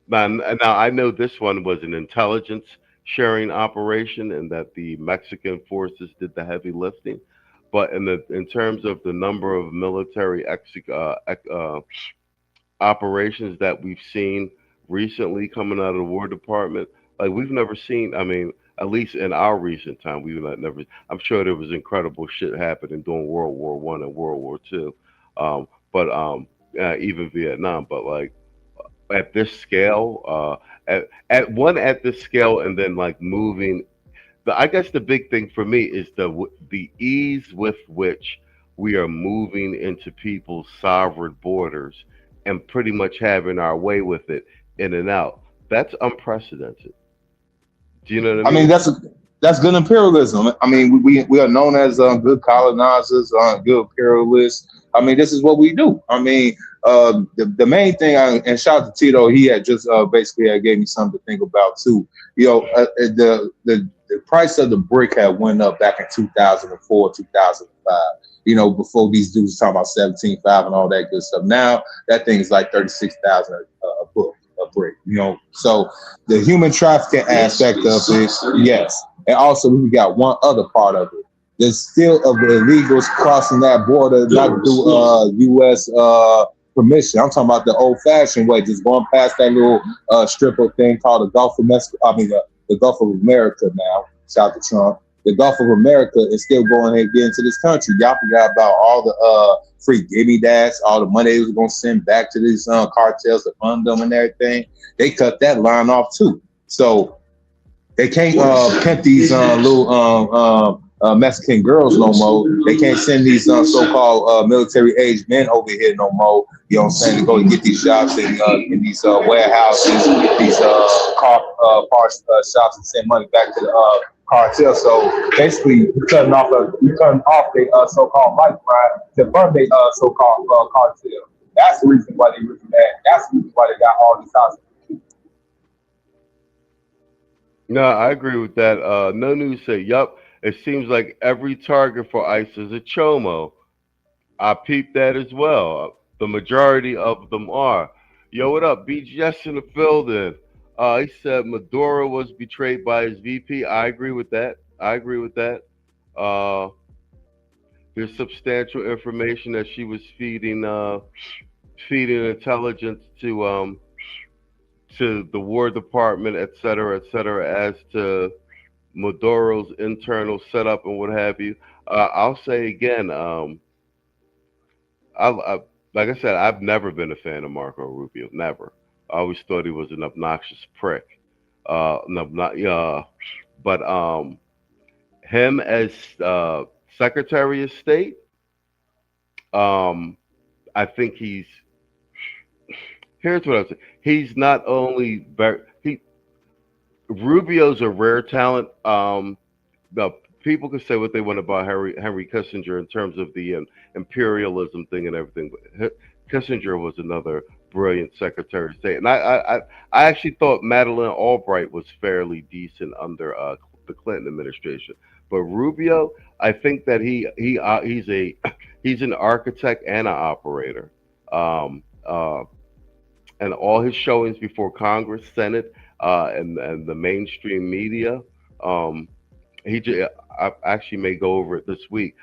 I know this one was an intelligence sharing operation, and that the Mexican forces did the heavy lifting. But in terms of the number of military operations that we've seen recently coming out of the War Department, like we've never seen. I mean, at least in our recent time, we've never. I'm sure there was incredible shit happening during World War One and World War Two, but even Vietnam. But like at this scale, at this scale, and then like moving. I guess the big thing for me is the ease with which we are moving into people's sovereign borders and pretty much having our way with it in and out. That's unprecedented. Do you know what I mean? I mean, that's good imperialism. I mean, we are known as good colonizers, good imperialists. I mean, this is what we do. I mean, the main thing, and shout out to Tito, he had just basically gave me something to think about too. You know, the price of the brick had went up back in 2004, 2005. You know, before these dudes talking about 17.5 and all that good stuff. Now that thing is like 36,000 a brick. You know, so the human trafficking aspect of this, yes, and also we got one other part of it. There's still of the illegals crossing that border, not through U.S. Permission. I'm talking about the old-fashioned way, just going past that little strip of thing called the Gulf of Mexico. I mean, the Gulf of America now. Shout out to Trump. The Gulf of America is still going ahead and getting into this country. Y'all forgot about all the free gimme dash, all the money they was going to send back to these cartels to fund them and everything. They cut that line off too. So they can't pimp these little Mexican girls no more. They can't send these so-called military-aged men over here no more. You know what I'm saying? To go and get these jobs in these warehouses, these car parts shops, and send money back to the cartel. So basically, you're cutting off their so-called lifeline to fund their so-called cartel. That's the reason why they really mad. That's the reason why they got all these houses. No, I agree with that. No News said, yup, it seems like every target for ICE is a chomo. I peeped that as well. The majority of them are. Yo, what up? BGS in the building. He said Maduro was betrayed by his VP. I agree with that. There's substantial information that she was feeding intelligence to the War Department, et cetera, as to Maduro's internal setup and what have you. I'll say again, like I said, I've never been a fan of Marco Rubio. Never. I always thought he was an obnoxious prick. But him as Secretary of State, I think here's what I'm saying. He's not only Rubio's a rare talent. The people can say what they want about Henry Kissinger in terms of the imperialism thing and everything, but Kissinger was another brilliant Secretary of State, and I actually thought Madeleine Albright was fairly decent under the Clinton administration. But Rubio, I think that he's an architect and an operator, and all his showings before Congress, Senate, and the mainstream media. I actually may go over it this week.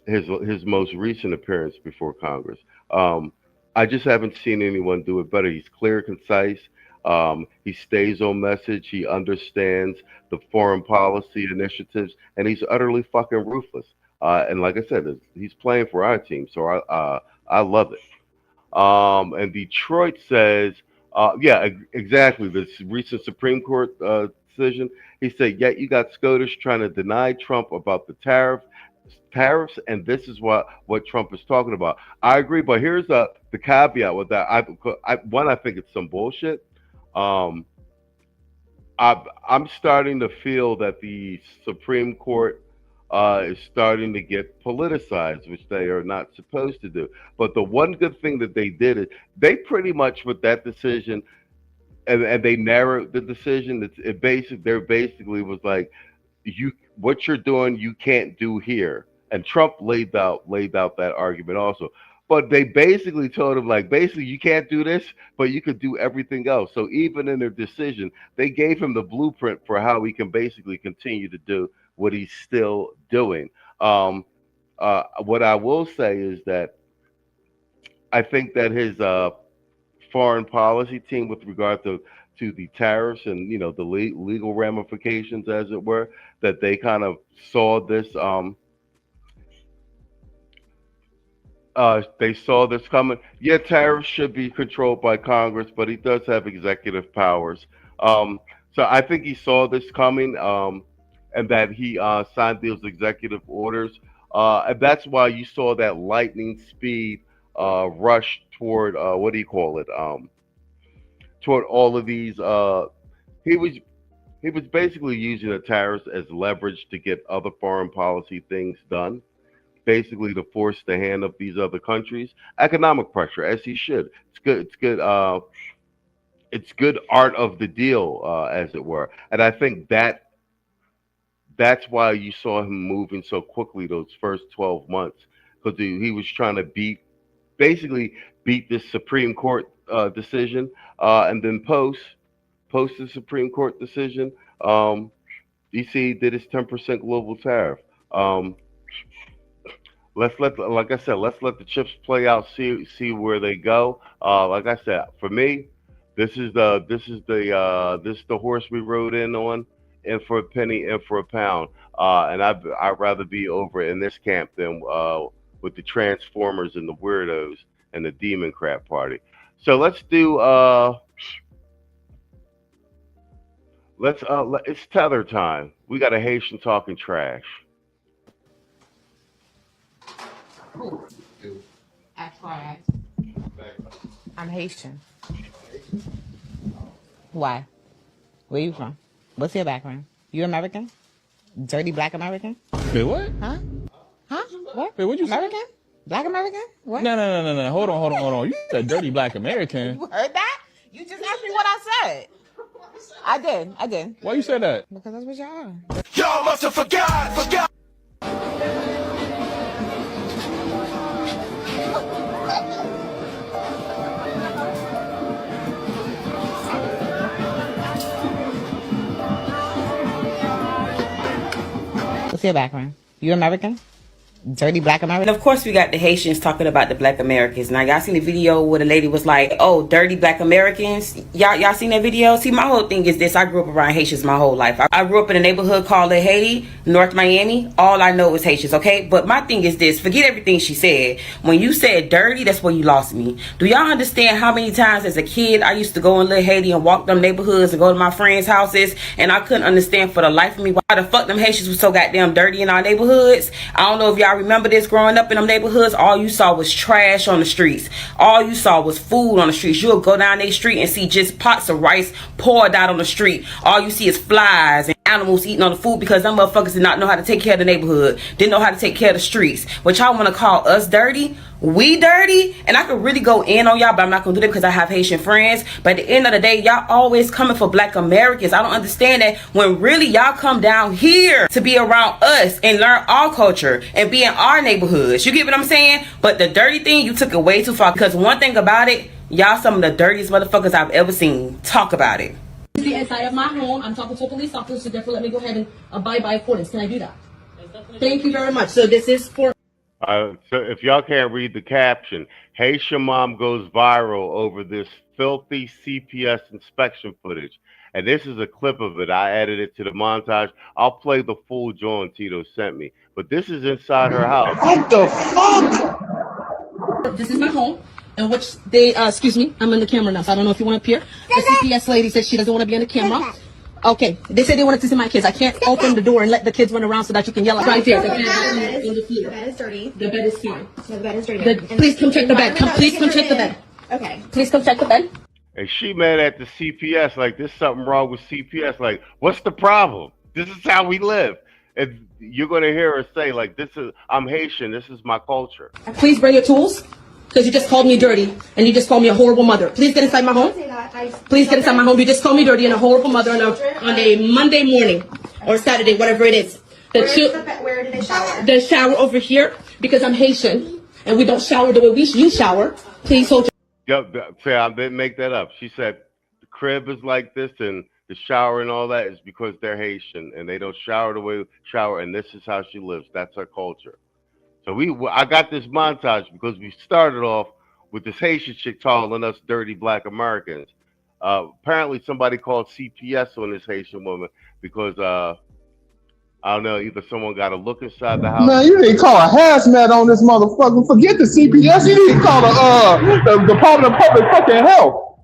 His most recent appearance before Congress. I just haven't seen anyone do it better. He's clear, concise. He stays on message. He understands the foreign policy initiatives, and he's utterly fucking ruthless. And like I said, he's playing for our team, so I love it. And Detroit says, yeah, exactly. This recent Supreme Court decision. He said, yet you got SCOTUS trying to deny Trump about the tariffs, and this is what Trump is talking about. I agree, but here's the caveat with that. I think it's some bullshit. I'm starting to feel that the Supreme Court is starting to get politicized, which they are not supposed to do. But the one good thing that they did is they pretty much, with that decision, and they narrowed the decision. There basically was like, what you're doing, you can't do here. And Trump laid out that argument also. But they basically told him, like, basically you can't do this, but you could do everything else. So even in their decision, they gave him the blueprint for how he can basically continue to do what he's still doing. What I will say is that I think that his foreign policy team, with regard to the tariffs and the legal ramifications, as it were, that they kind of saw this. They saw this coming. Yeah, tariffs should be controlled by Congress, but he does have executive powers. So I think he saw this coming, and that he signed those executive orders. And that's why you saw that lightning speed rush toward toward all of these. He was basically using the tariffs as leverage to get other foreign policy things done, basically to force the hand of these other countries. Economic pressure, as he should. It's good. It's good art of the deal, as it were. And I think that's why you saw him moving so quickly those first 12 months, because he was trying to beat this Supreme Court decision, and then post the Supreme Court decision, DC did his 10% global tariff. Let's let the chips play out, see where they go. Like I said, for me, this is the horse we rode in on, in for a penny, in for a pound. And I'd rather be over in this camp than with the Transformers and the weirdos and the Demon Crap Party. So let's do it's tether time. We got a Haitian talking trash. FYI, I'm Haitian. Why? Where you from? What's your background? You American? Dirty black American? Wait, what? Huh? What? Wait, what you American? say? Black American? What? No. Hold on. You said dirty black American. You heard that? You just asked me what I said. I did. Why you say that? Because that's what y'all are. Y'all must have forgot. What's your background? You American? Dirty black American? And of course we got the Haitians talking about the black Americans. Now y'all seen the video where the lady was like, oh, dirty black Americans? Y'all seen that video? See, my whole thing is this. I grew up around Haitians my whole life. I grew up in a neighborhood called La Haiti, North Miami. All I know is Haitians, okay? But my thing is this. Forget everything she said. When you said dirty, that's where you lost me. Do y'all understand how many times as a kid I used to go in La Haiti and walk them neighborhoods and go to my friends' houses, and I couldn't understand for the life of me why the fuck them Haitians were so goddamn dirty in our neighborhoods? I don't know if y'all remember this. Growing up in them neighborhoods, all you saw was trash on the streets. All you saw was food on the streets. You'll go down their street and see just pots of rice poured out on the street. All you see is flies and animals eating on the food because them motherfuckers did not know how to take care of the neighborhood. Didn't know how to take care of the streets. But y'all want to call us dirty? We dirty? And I could really go in on y'all, but I'm not going to do that because I have Haitian friends. But at the end of the day, y'all always coming for black Americans. I don't understand that when really y'all come down here to be around us and learn our culture and be in our neighborhoods. You get what I'm saying? But the dirty thing, you took it way too far. Because one thing about it, y'all some of the dirtiest motherfuckers I've ever seen. Talk about it. Inside of my home, I'm talking to a police officer, so therefore let me go ahead and abide by accordance. Can I do that? Thank you very much. So this is for... So if y'all can't read the caption, Haitian mom goes viral over this filthy CPS inspection footage. And this is a clip of it. I added it to the montage. I'll play the full John Tito sent me. But this is inside her house. What the fuck? This is my home, in which they, excuse me, I'm in the camera now, so I don't know if you want to appear. The CPS lady said she doesn't want to be on the camera. Okay, they said they wanted to see my kids. I can't open the door and let the kids run around so that you can yell at right there. The bed is dirty. The bed is fine. No, the bed is dirty. Please come check the bed. Please come check the bed. Okay. Please come check the bed. And she mad at the CPS, like there's something wrong with CPS. Like, what's the problem? This is how we live. And you're gonna hear her say, like, I'm Haitian, this is my culture. Please bring your tools, because you just called me dirty and you just called me a horrible mother. Please get inside my home. Please get inside my home. You just called me dirty and a horrible mother on a Monday morning or Saturday, whatever it is. Where do they shower? The shower over here because I'm Haitian and we don't shower the way you shower. Please hold Yep, I didn't make that up. She said the crib is like this and the shower and all that is because they're Haitian and they don't shower the way we shower, and this is how she lives. That's her culture. So I got this montage because we started off with this Haitian chick calling us dirty black Americans. Apparently somebody called CPS on this Haitian woman because I don't know, either someone got to look inside the house. Man, you need to call a hazmat on this motherfucker. Forget the CPS. You need to call the Department of Public fucking Health.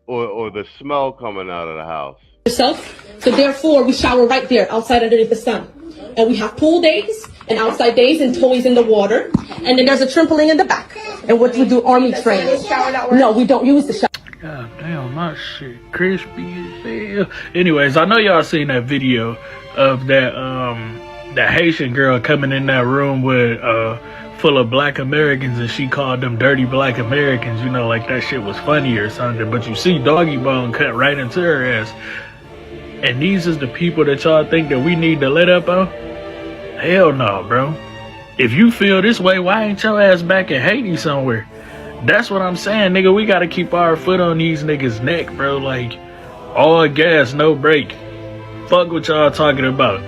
Or the smell coming out of the house. yourself. So therefore, we shower right there outside underneath the sun. And we have pool days and outside days and toys in the water. And then there's a trampoline in the back. And what we do, army training. No, we don't use the shower. God damn, my shit crispy as hell. Anyways, I know y'all seen that video of that Haitian girl coming in that room with full of black Americans, and she called them dirty black Americans, you know, like that shit was funny or something. But you see Doggy Bone cut right into her ass. And these is the people that y'all think that we need to let up on? Hell no, bro. If you feel this way, why ain't your ass back in Haiti somewhere? That's what I'm saying, nigga. We gotta keep our foot on these niggas' neck, bro. Like, all gas, no brake. Fuck what y'all talking about.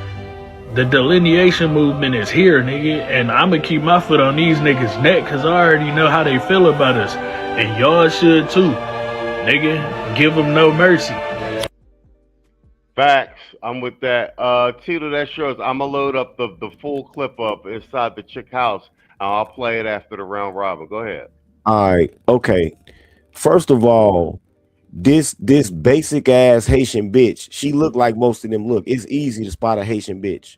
The delineation movement is here, nigga. And I'ma keep my foot on these niggas' neck, cause I already know how they feel about us. And y'all should too. Nigga, give them no mercy. Facts. I'm with that. Tito, that shows. I'm gonna load up the full clip up inside the chick house, and I'll play it after the round robin. Go ahead. All right. Okay. First of all, this basic ass Haitian bitch, she look like most of them look. It's easy to spot a Haitian bitch.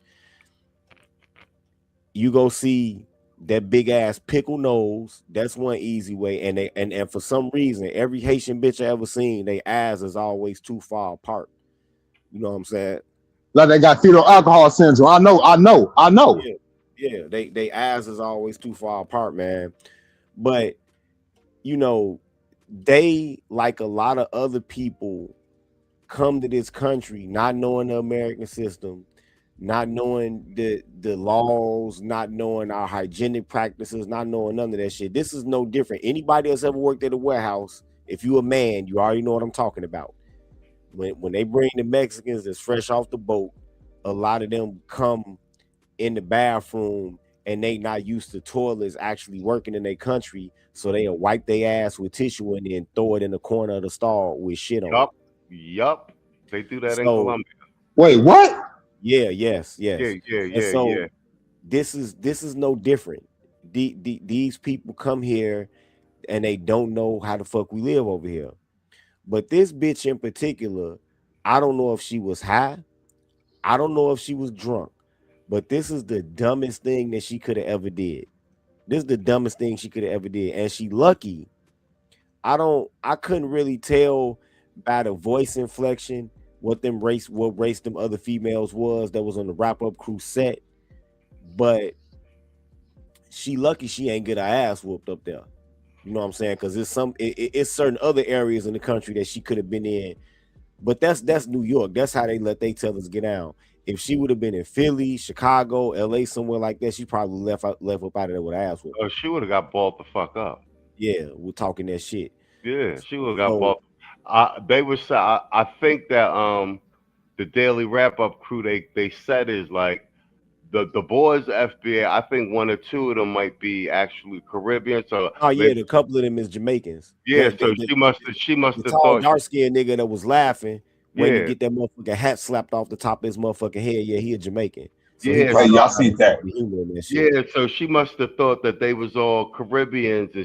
You go see that big ass pickle nose. That's one easy way. And for some reason, every Haitian bitch I ever seen, their eyes is always too far apart. You know what I'm saying? Like they got fetal alcohol syndrome. I know. Yeah. They eyes is always too far apart, man. But you know, they, like a lot of other people, come to this country not knowing the American system, not knowing the laws, not knowing our hygienic practices, not knowing none of that shit. This is no different. Anybody that's ever worked at a warehouse, if you a man, you already know what I'm talking about. When they bring the Mexicans that's fresh off the boat, a lot of them come in the bathroom and they not used to toilets actually working in their country, so they'll wipe their ass with tissue and then throw it in the corner of the stall with shit on. Yup. They do that in Colombia. Wait, what? Yeah, yes. Yeah. This is no different. These people come here and they don't know how the fuck we live over here. But this bitch in particular, I don't know if she was high. I don't know if she was drunk. But this is the dumbest thing that she could have ever did. This is the dumbest thing she could have ever did. And she lucky. I couldn't really tell by the voice inflection what race them other females was that was on the wrap-up crew set. But she lucky she ain't get her ass whooped up there. You know what I'm saying? Because it's certain other areas in the country that she could have been in. But that's New York. That's how they let they tellers get out. If she would have been in Philly, Chicago, LA, somewhere like that, she probably left up out of there with her ass whooped. Oh, she would have got balled the fuck up. Yeah, we're talking that shit. Yeah, she would have got balled. I think that the daily wrap-up crew they said is like the boys FBI. I think one or two of them might be actually Caribbean. So a couple of them is Jamaicans. Yeah, so she must have thought dark-skinned nigga that was laughing when you get that motherfucking hat slapped off the top of his motherfucking head. Yeah, he a Jamaican. So y'all see that? Yeah, so she must have thought that they was all Caribbeans, and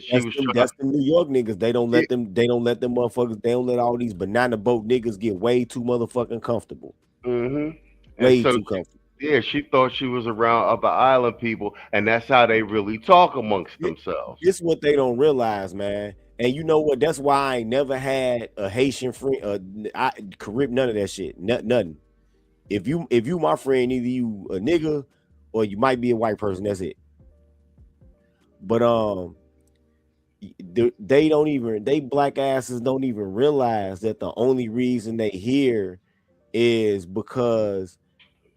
that's the New York niggas. They don't let them. They don't let them motherfuckers. They don't let all these banana boat niggas get way too motherfucking comfortable. Mm-hmm. Way too comfortable. Yeah, she thought she was around other island people, and that's how they really talk amongst themselves. This is what they don't realize, man. And you know what? That's why I ain't never had a Haitian friend, Caribbean, none of that shit. Nothing. If you my friend, either you a nigga or you might be a white person. That's it. But they black asses don't even realize that the only reason they here is because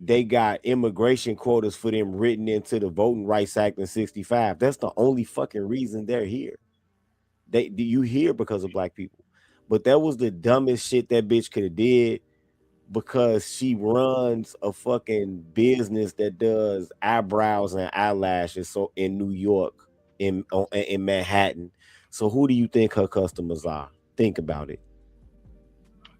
they got immigration quotas for them written into the Voting Rights Act in 65. That's the only fucking reason they're here. You here because of black people. But that was the dumbest shit that bitch could have did, because she runs a fucking business that does eyebrows and eyelashes so in New York, in Manhattan. So who do you think her customers are? Think about it.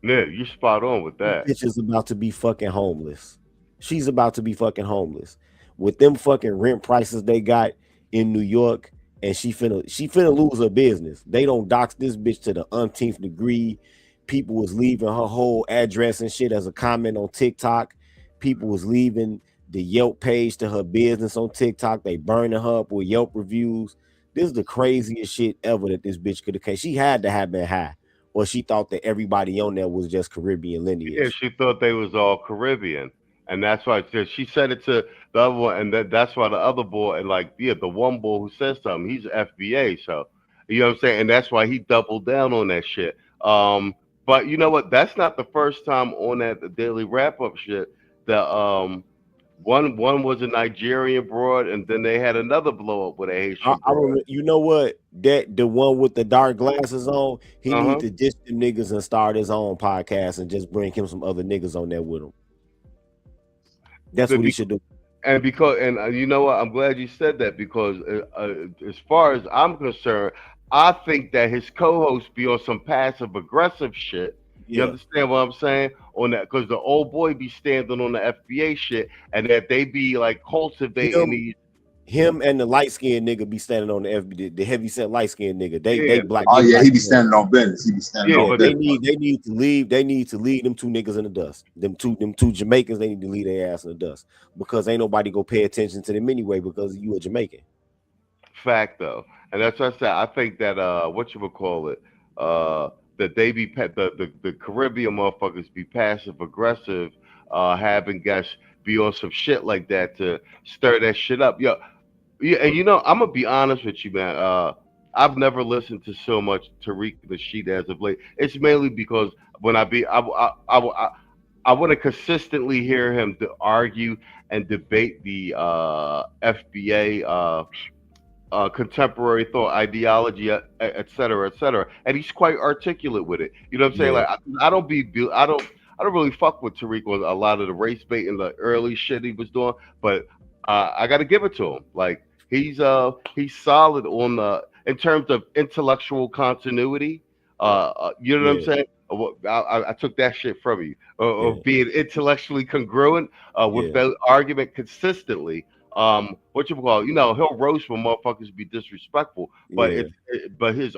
Yeah, you spot on with that. Bitch is about to be fucking homeless. She's about to be fucking homeless with them fucking rent prices they got in New York, and she finna lose her business. They don't dox this bitch to the umpteenth degree. People was leaving her whole address and shit as a comment on TikTok. People was leaving the Yelp page to her business on TikTok. They burning her up with Yelp reviews. This is the craziest shit ever that this bitch could have. She had to have been high, or she thought that everybody on there was just Caribbean lineage. Yeah, she thought they was all Caribbean, and that's why she said it to the other one, and that's why the other boy, and like, yeah, the one boy who said something, he's FBA, so you know what I'm saying, and that's why he doubled down on that shit. But you know what? That's not the first time on that daily wrap up shit that one was a Nigerian broad, and then they had another blow up with a Haitian broad. You know what? That the one with the dark glasses on, he need to diss them niggas and start his own podcast and just bring him some other niggas on there with him. That's what he should do. And you know what? I'm glad you said that, because as far as I'm concerned, I think that his co-hosts be on some passive aggressive shit. You understand what I'm saying? On that, because the old boy be standing on the FBA shit, and that they be like cultivating him and the light skinned nigga be standing on the FBA, the heavy set light skinned nigga. They black. Oh yeah, he be standing on business. He be standing on business. They need to leave. They need to leave them two niggas in the dust. Them two Jamaicans. They need to leave their ass in the dust, because ain't nobody go pay attention to them anyway, because you a Jamaican. Fact though. And that's what I said. I think that that they be the Caribbean motherfuckers be passive aggressive, having guys be on some shit like that to stir that shit up. Yeah, and you know, I'm gonna be honest with you, man. I've never listened to so much Tariq Nasheed as of late. It's mainly because when I want to consistently hear him to argue and debate the FBA. Contemporary thought, ideology, et cetera, and he's quite articulate with it. You know what I'm saying? Like I don't really fuck with Tariq on a lot of the race bait and the early shit he was doing, but I got to give it to him. Like he's solid on the in terms of intellectual continuity. You know what I'm saying? I took that shit from you. Of being intellectually congruent with that argument consistently. What you call, you know, he'll roast when motherfuckers be disrespectful, but his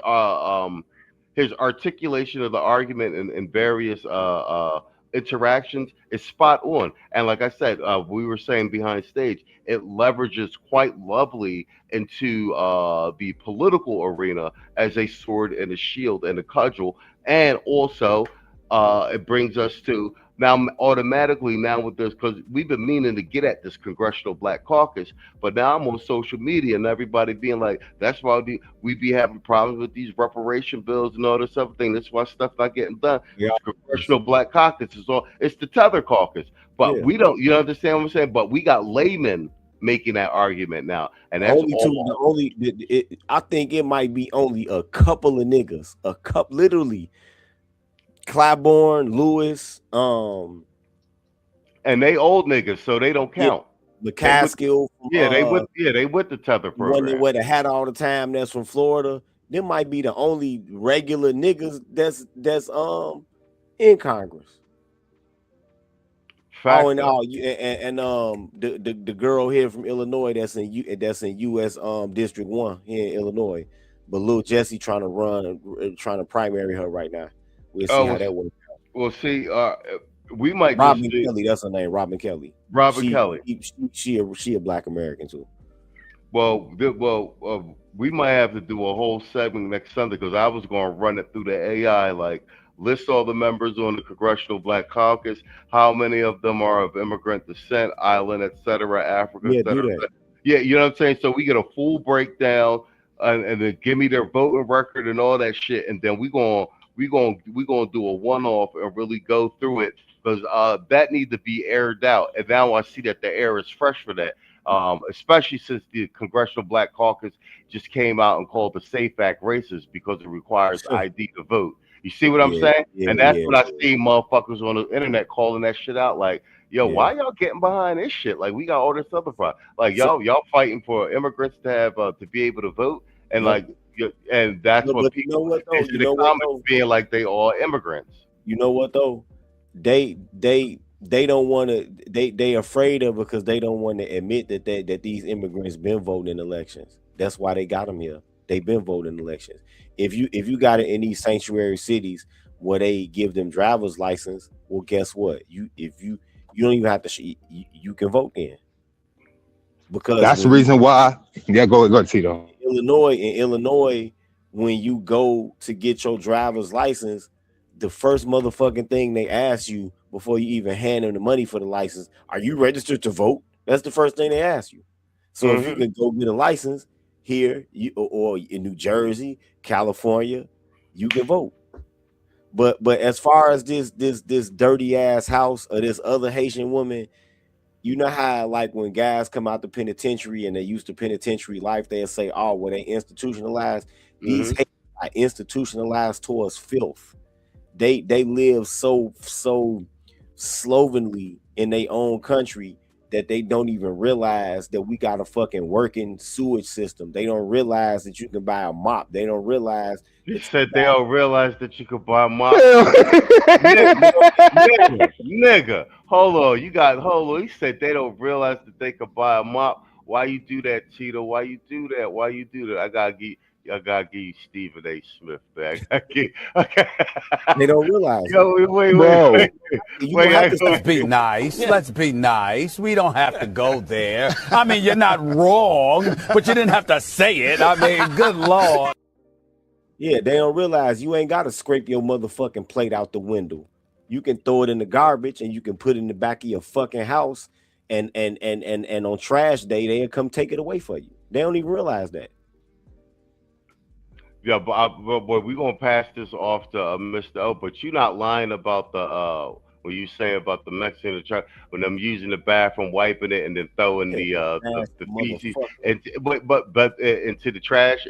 articulation of the argument in various interactions is spot on. And like I said, we were saying behind stage, it leverages quite lovely into the political arena as a sword and a shield and a cudgel, and also it brings us to now automatically now with this, because we've been meaning to get at this Congressional Black Caucus, but now I'm on social media and everybody being like, that's why we be having problems with these reparation bills and all this other thing. That's why stuff not getting done. Congressional Black Caucus is all, it's the Tether Caucus, but we don't, you understand what I'm saying? But we got laymen making that argument now, and that's I think it might be only a couple of niggas, literally. Claiborne, Lewis, and they old niggas, so they don't count. McCaskill, they with the Tether program. One that wear the hat all the time. That's from Florida. Them might be the only regular niggas that's in Congress. Fact, the girl here from Illinois that's in U.S. District 1 here in Illinois, but Lil Jesse trying to primary her right now. We'll see how that works out. We'll see. We might. Robin Kelly, that's her name. Robin Kelly. Kelly. She a Black American too. Well, we might have to do a whole segment next Sunday, because I was going to run it through the AI, like list all the members on the Congressional Black Caucus, how many of them are of immigrant descent, island, etc., Africa, etc. Yeah, you know what I'm saying? So we get a full breakdown. and then give me their voting record and all that shit, and then we gonna do a one-off and really go through it, because that needs to be aired out. And now I see that the air is fresh for that, especially since the Congressional Black Caucus just came out and called the SAFE Act racist because it requires ID to vote. You see what I'm saying? And that's what I see motherfuckers on the internet calling that shit out. Like, yo, why y'all getting behind this shit? Like, we got all this other problem. Like, y'all fighting for immigrants to have to be able to vote, and like, and that's what people into the comments being like they all immigrants. You know what though? They don't want to. They afraid of it because they don't want to admit that these immigrants been voting in elections. That's why they got them here. They've been voting in elections. If you got it in these sanctuary cities where they give them driver's license, well, guess what? You don't even have to. You can vote in. Because that's the reason why. Yeah, go Tito. In Illinois, when you go to get your driver's license, the first motherfucking thing they ask you before you even hand them the money for the license, are you registered to vote? That's the first thing they ask you. So if you can go get a license here, or in New Jersey, California, you can vote. But as far as this dirty ass house or this other Haitian woman, you know how like when guys come out the penitentiary and they used to penitentiary life, they'll say, oh, well, they institutionalized. These Haitians are institutionalized towards filth. They live so slovenly in their own country that they don't even realize that we got a fucking working sewage system. They don't realize that you can buy a mop. They don't realize. You said they don't realize that you could buy a mop. nigga, hold on. He said they don't realize that they could buy a mop. Why you do that, Tito? Why you do that? I gotta give you Stephen A. Smith back. They don't realize. Yo, wait. Let's be nice. Let's be nice. We don't have to go there. I mean, you're not wrong, but you didn't have to say it. I mean, good Lord. Yeah, they don't realize you ain't got to scrape your motherfucking plate out the window. You can throw it in the garbage and you can put it in the back of your fucking house, and on trash day they'll come take it away for you. They don't even realize that. Yeah, but we're gonna pass this off to Mr. O. But you're not lying about the what you saying about the Mexican when them using the bathroom, wiping it, and then throwing the feces but into the trash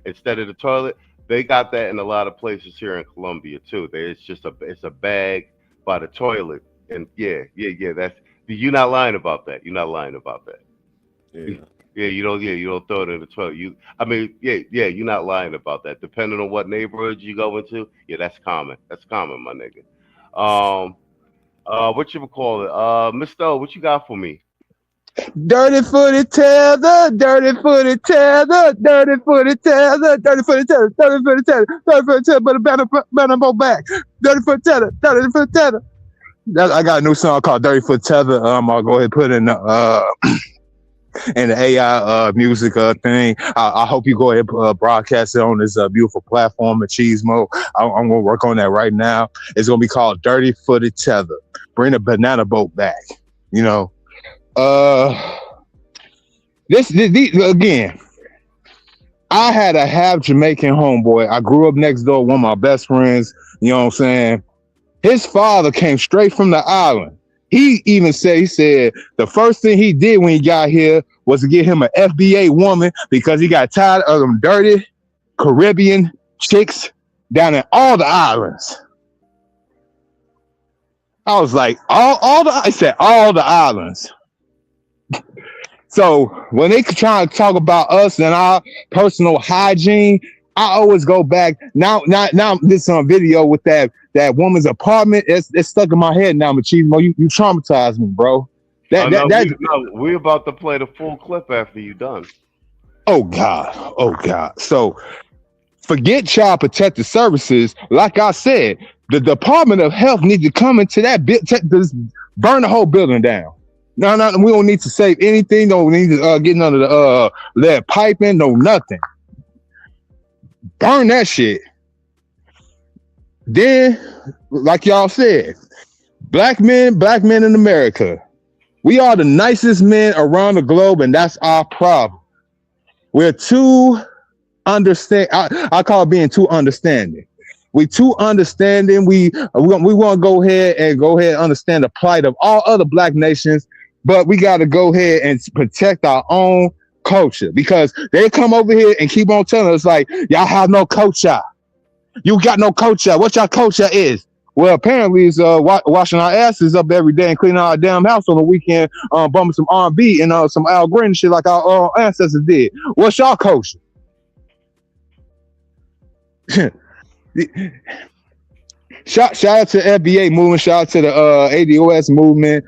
instead of the toilet. They got that in a lot of places here in Colombia too. It's a bag by the toilet, and yeah. You're not lying about that. You're not lying about that. Yeah. Yeah, you don't throw it in the toilet. You're not lying about that. Depending on what neighborhood you go into, yeah, that's common. That's common, my nigga. What you would call it? Mr. O, what you got for me? Dirty footed tether, dirty footed tether, dirty footed tether, dirty footed tether, dirty footed tether, dirty footed tether, but a better go back. Dirty footed tether, dirty footed tether. I got a new song called Dirty Foot Tether. I'll go ahead and put in and the AI music thing. I hope you go ahead and broadcast it on this beautiful platform, Machismo. I'm going to work on that right now. It's going to be called Dirty Footed Tether. Bring the banana boat back. You know, this again, I had a half Jamaican homeboy. I grew up next door, one of my best friends. You know what I'm saying? His father came straight from the island. He even said, the first thing he did when he got here was to get him an FBA woman because he got tired of them dirty Caribbean chicks down in all the islands. I was like, I said all the islands. So when they try to talk about us and our personal hygiene, I always go back. Now this on video with that woman's apartment. It's stuck in my head now, Machismo. You traumatized me, bro. We're about to play the full clip after you done. Oh God. So forget Child Protective Services. Like I said, the Department of Health needs to come into that burn the whole building down. No, we don't need to save anything. Don't need to get none of the lead piping. No nothing. Burn that shit. Then, like y'all said, black men in America, we are the nicest men around the globe, and that's our problem. We're too understand. I call it being too understanding. We too understanding. We want to go ahead and understand the plight of all other black nations, but we got to go ahead and protect our own culture, because they come over here and keep on telling us like, y'all have no culture. You got no culture. What your culture is? Well, apparently it's washing our asses up every day and cleaning our damn house on the weekend, bumping some R&B and some Al Green shit like our ancestors did. What's your culture? Shout out to FBA movement. Shout out to the ADOS movement.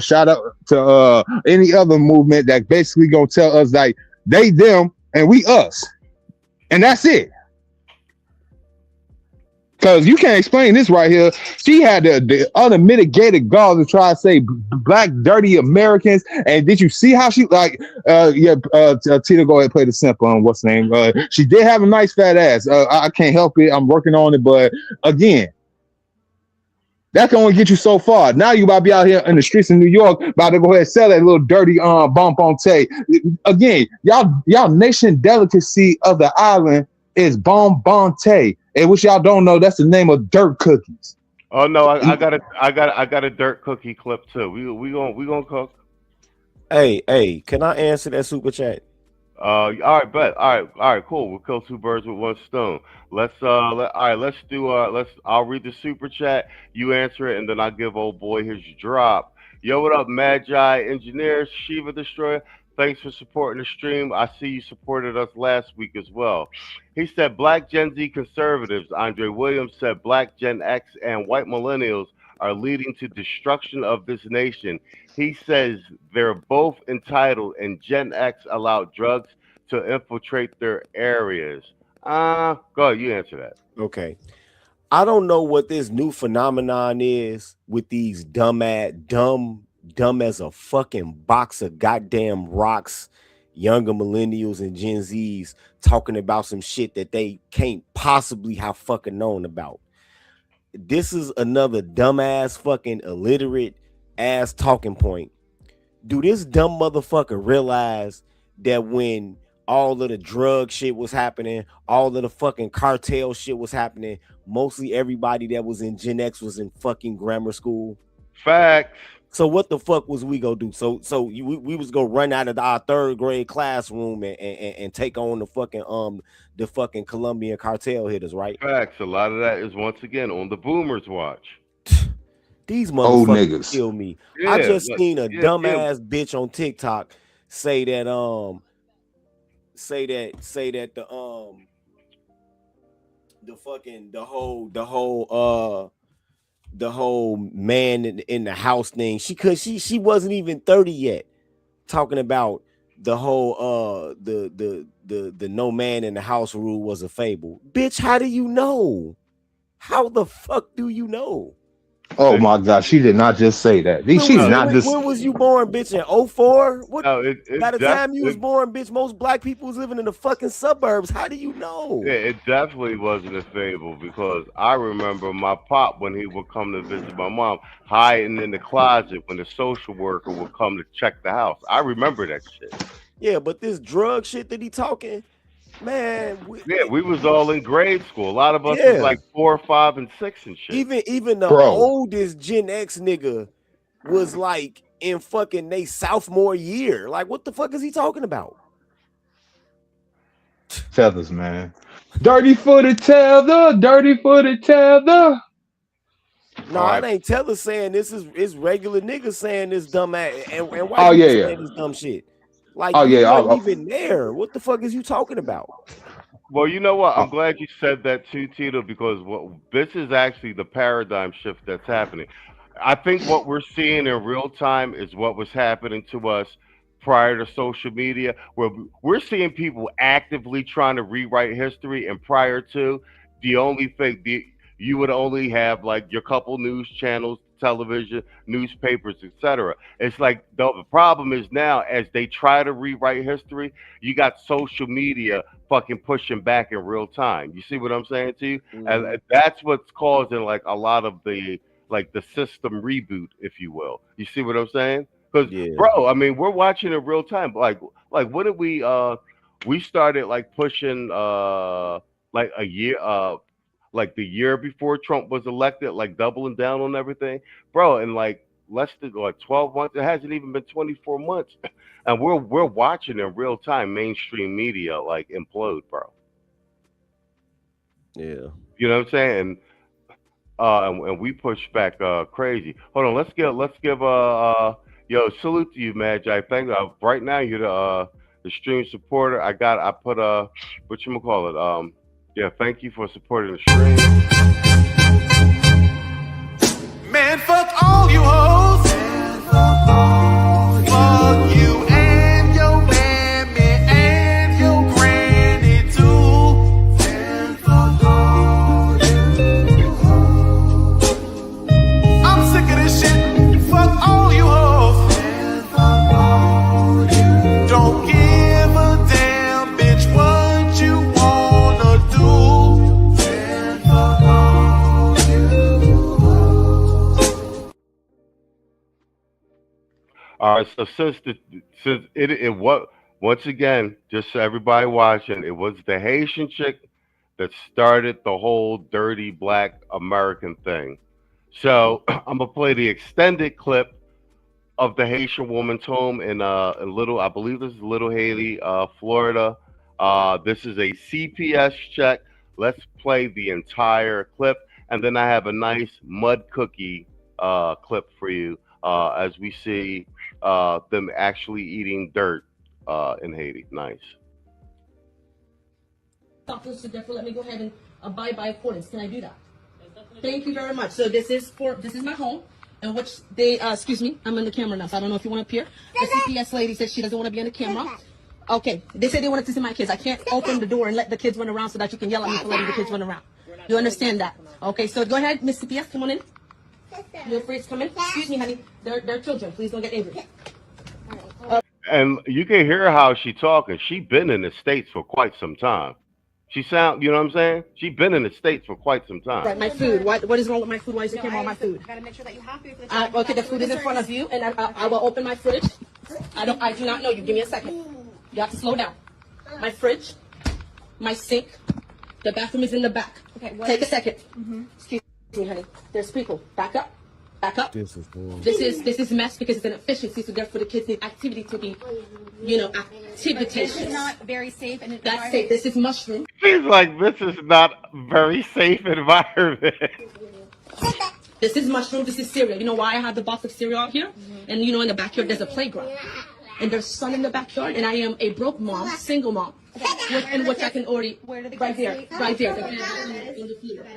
Shout out to any other movement that basically gonna tell us like they them and we us, and that's it. Because you can't explain this right here. She had the unmitigated gall to try to say black dirty Americans. And did you see how she Tina, go ahead and play the simple on what's the name. She did have a nice fat ass. I can't help it. I'm working on it. But again, that can only get you so far. Now you about to be out here in the streets of New York, about to go ahead and sell that little dirty bonbon. Again, y'all nation delicacy of the island is bonbon. And which y'all don't know, that's the name of dirt cookies. Oh no, I got a dirt cookie clip too. We gonna cook. Hey, can I answer that super chat? All right, bet. All right, cool. We'll kill two birds with one stone. Let's I'll read the super chat, you answer it, and then I'll give old boy his drop. Yo, what up, Magi Engineers, Shiva Destroyer? Thanks for supporting the stream. I see you supported us last week as well. He said black Gen Z conservatives. Andre Williams said black Gen X and white millennials are leading to destruction of this nation. He says they're both entitled, and Gen X allowed drugs to infiltrate their areas. Go ahead, you answer that. Okay. I don't know what this new phenomenon is with these dumb as a fucking box of goddamn rocks, younger millennials and Gen Zs talking about some shit that they can't possibly have fucking known about. This is another dumbass fucking illiterate ass talking point. Do this dumb motherfucker realize that when all of the drug shit was happening, all of the fucking cartel shit was happening, mostly everybody that was in Gen X was in fucking grammar school? Facts. So what the fuck was we gonna do? So we was gonna run out of our third grade classroom and take on the fucking Colombian cartel hitters, right? Facts. A lot of that is once again on the boomers' watch. These motherfuckers kill me. Yeah, I just seen a dumbass bitch on TikTok say that the whole man in the house thing. She wasn't even 30 yet, talking about the whole the no man in the house rule was a fable. Bitch, how do you know? How the fuck do you know? Oh my God, she did not just say that. When was you born, bitch? In 2004? What? No, by the time you was born, bitch, most black people was living in the fucking suburbs. How do you know? Yeah, it definitely wasn't a fable, because I remember my pop, when he would come to visit my mom, hiding in the closet when the social worker would come to check the house. I remember that shit. Yeah, but this drug shit that he talking, man. We was all in grade school. A lot of us was like 4, 5, and 6 and shit. Even the oldest Gen X nigga was like in fucking they sophomore year. Like, what the fuck is he talking about? Feathers, man. Dirty footed tether. No, it ain't Teller saying this. It's regular niggas saying this dumb ass and white people saying this dumb shit. Like, you're not even there. What the fuck is you talking about? Well, you know what? I'm glad you said that too, Tito, because this is actually the paradigm shift that's happening. I think what we're seeing in real time is what was happening to us prior to social media, where we're seeing people actively trying to rewrite history, and prior to, the only thing you would only have like your couple news channels, television, newspapers, etc. It's like the problem is now, as they try to rewrite history, you got social media fucking pushing back in real time. You see what I'm saying to you? Mm-hmm. And that's what's causing like a lot of the system reboot, if you will. You see what I'm saying? Because bro, I mean, we're watching in real time. Like what did we we started like pushing like a year like the year before Trump was elected, like doubling down on everything, bro. And like less than like 12 months, it hasn't even been 24 months, and we're watching in real time mainstream media like implode, bro. Yeah, you know what I'm saying? And we push back crazy. Hold on, let's give yo, salute to you, Magi. Thank you. Right now you're the stream supporter. I put whatchamacallit, yeah, thank you for supporting the stream. Man, fuck all you hoes. Fuck you and your mammy and your granny too. I'm sick of this shit. Fuck all you hoes. Don't give a damn, bitch, what you wanna do. All right, so since it was, once again, just so everybody watching, it was the Haitian chick that started the whole dirty black American thing. So I'm gonna play the extended clip of the Haitian woman's home in Little, I believe this is Little Haiti, Florida. This is a CPS check. Let's play the entire clip, and then I have a nice mud cookie clip for you as we see them actually eating dirt in Haiti. Nice. Doctors, therefore, let me go ahead and abide by accordance. Can I do that? Thank you very much. So this is my home, in which they excuse me, I'm in the camera now, so I don't know if you want to appear. The CPS lady said she doesn't want to be in the camera. Okay, they said they wanted to see my kids. I can't open the door and let the kids run around so that you can yell at me for letting the kids run around. You understand that? Okay, so go ahead, Miss CPS, come on in. You're free to come in. Excuse me, honey. They're children. Please don't get angry. And you can hear how she talking. She been in the States for quite some time. She sound, you know what I'm saying? She been in the States for quite some time. Right, my food. What is wrong with my food? Why is it camera on my food? Gotta make sure that you have food for the Okay, the food is in front of you, and I will open my fridge. I do not know you. Give me a second. You have to slow down. My fridge, my sink, the bathroom is in the back. Okay, take a second. Excuse me, honey. There's people. Back up. Back up. This is mess because it's an efficiency, so therefore the kids need activity to be, activity. This is not very safe. And that's safe. This is mushroom. She's like, this is not very safe environment. This is mushroom. This is cereal. You know why I have the box of cereal out here? And in the backyard there's a playground. And there's sun in the backyard, and I am a broke mom, single mom, in which I can already, right there. The bed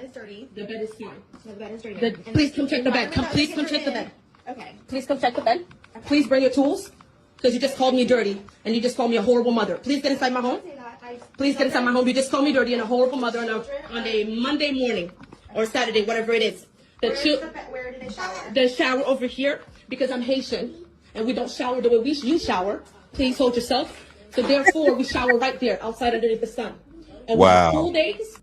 is dirty. The bed is fine. The bed is dirty. Please come check the bed. Please come check the bed. Okay. Please come check the bed. Please bring your tools, because you just called me dirty, and you just called me a horrible mother. Please get inside my home. Please get inside my home. You just called me dirty and a horrible mother on a Monday morning or Saturday, whatever it is. Where did they shower? The shower over here, because I'm Haitian. And we don't shower the way you shower. Please hold yourself. So therefore, we shower right there, outside underneath the sun. And Wow. Cool days.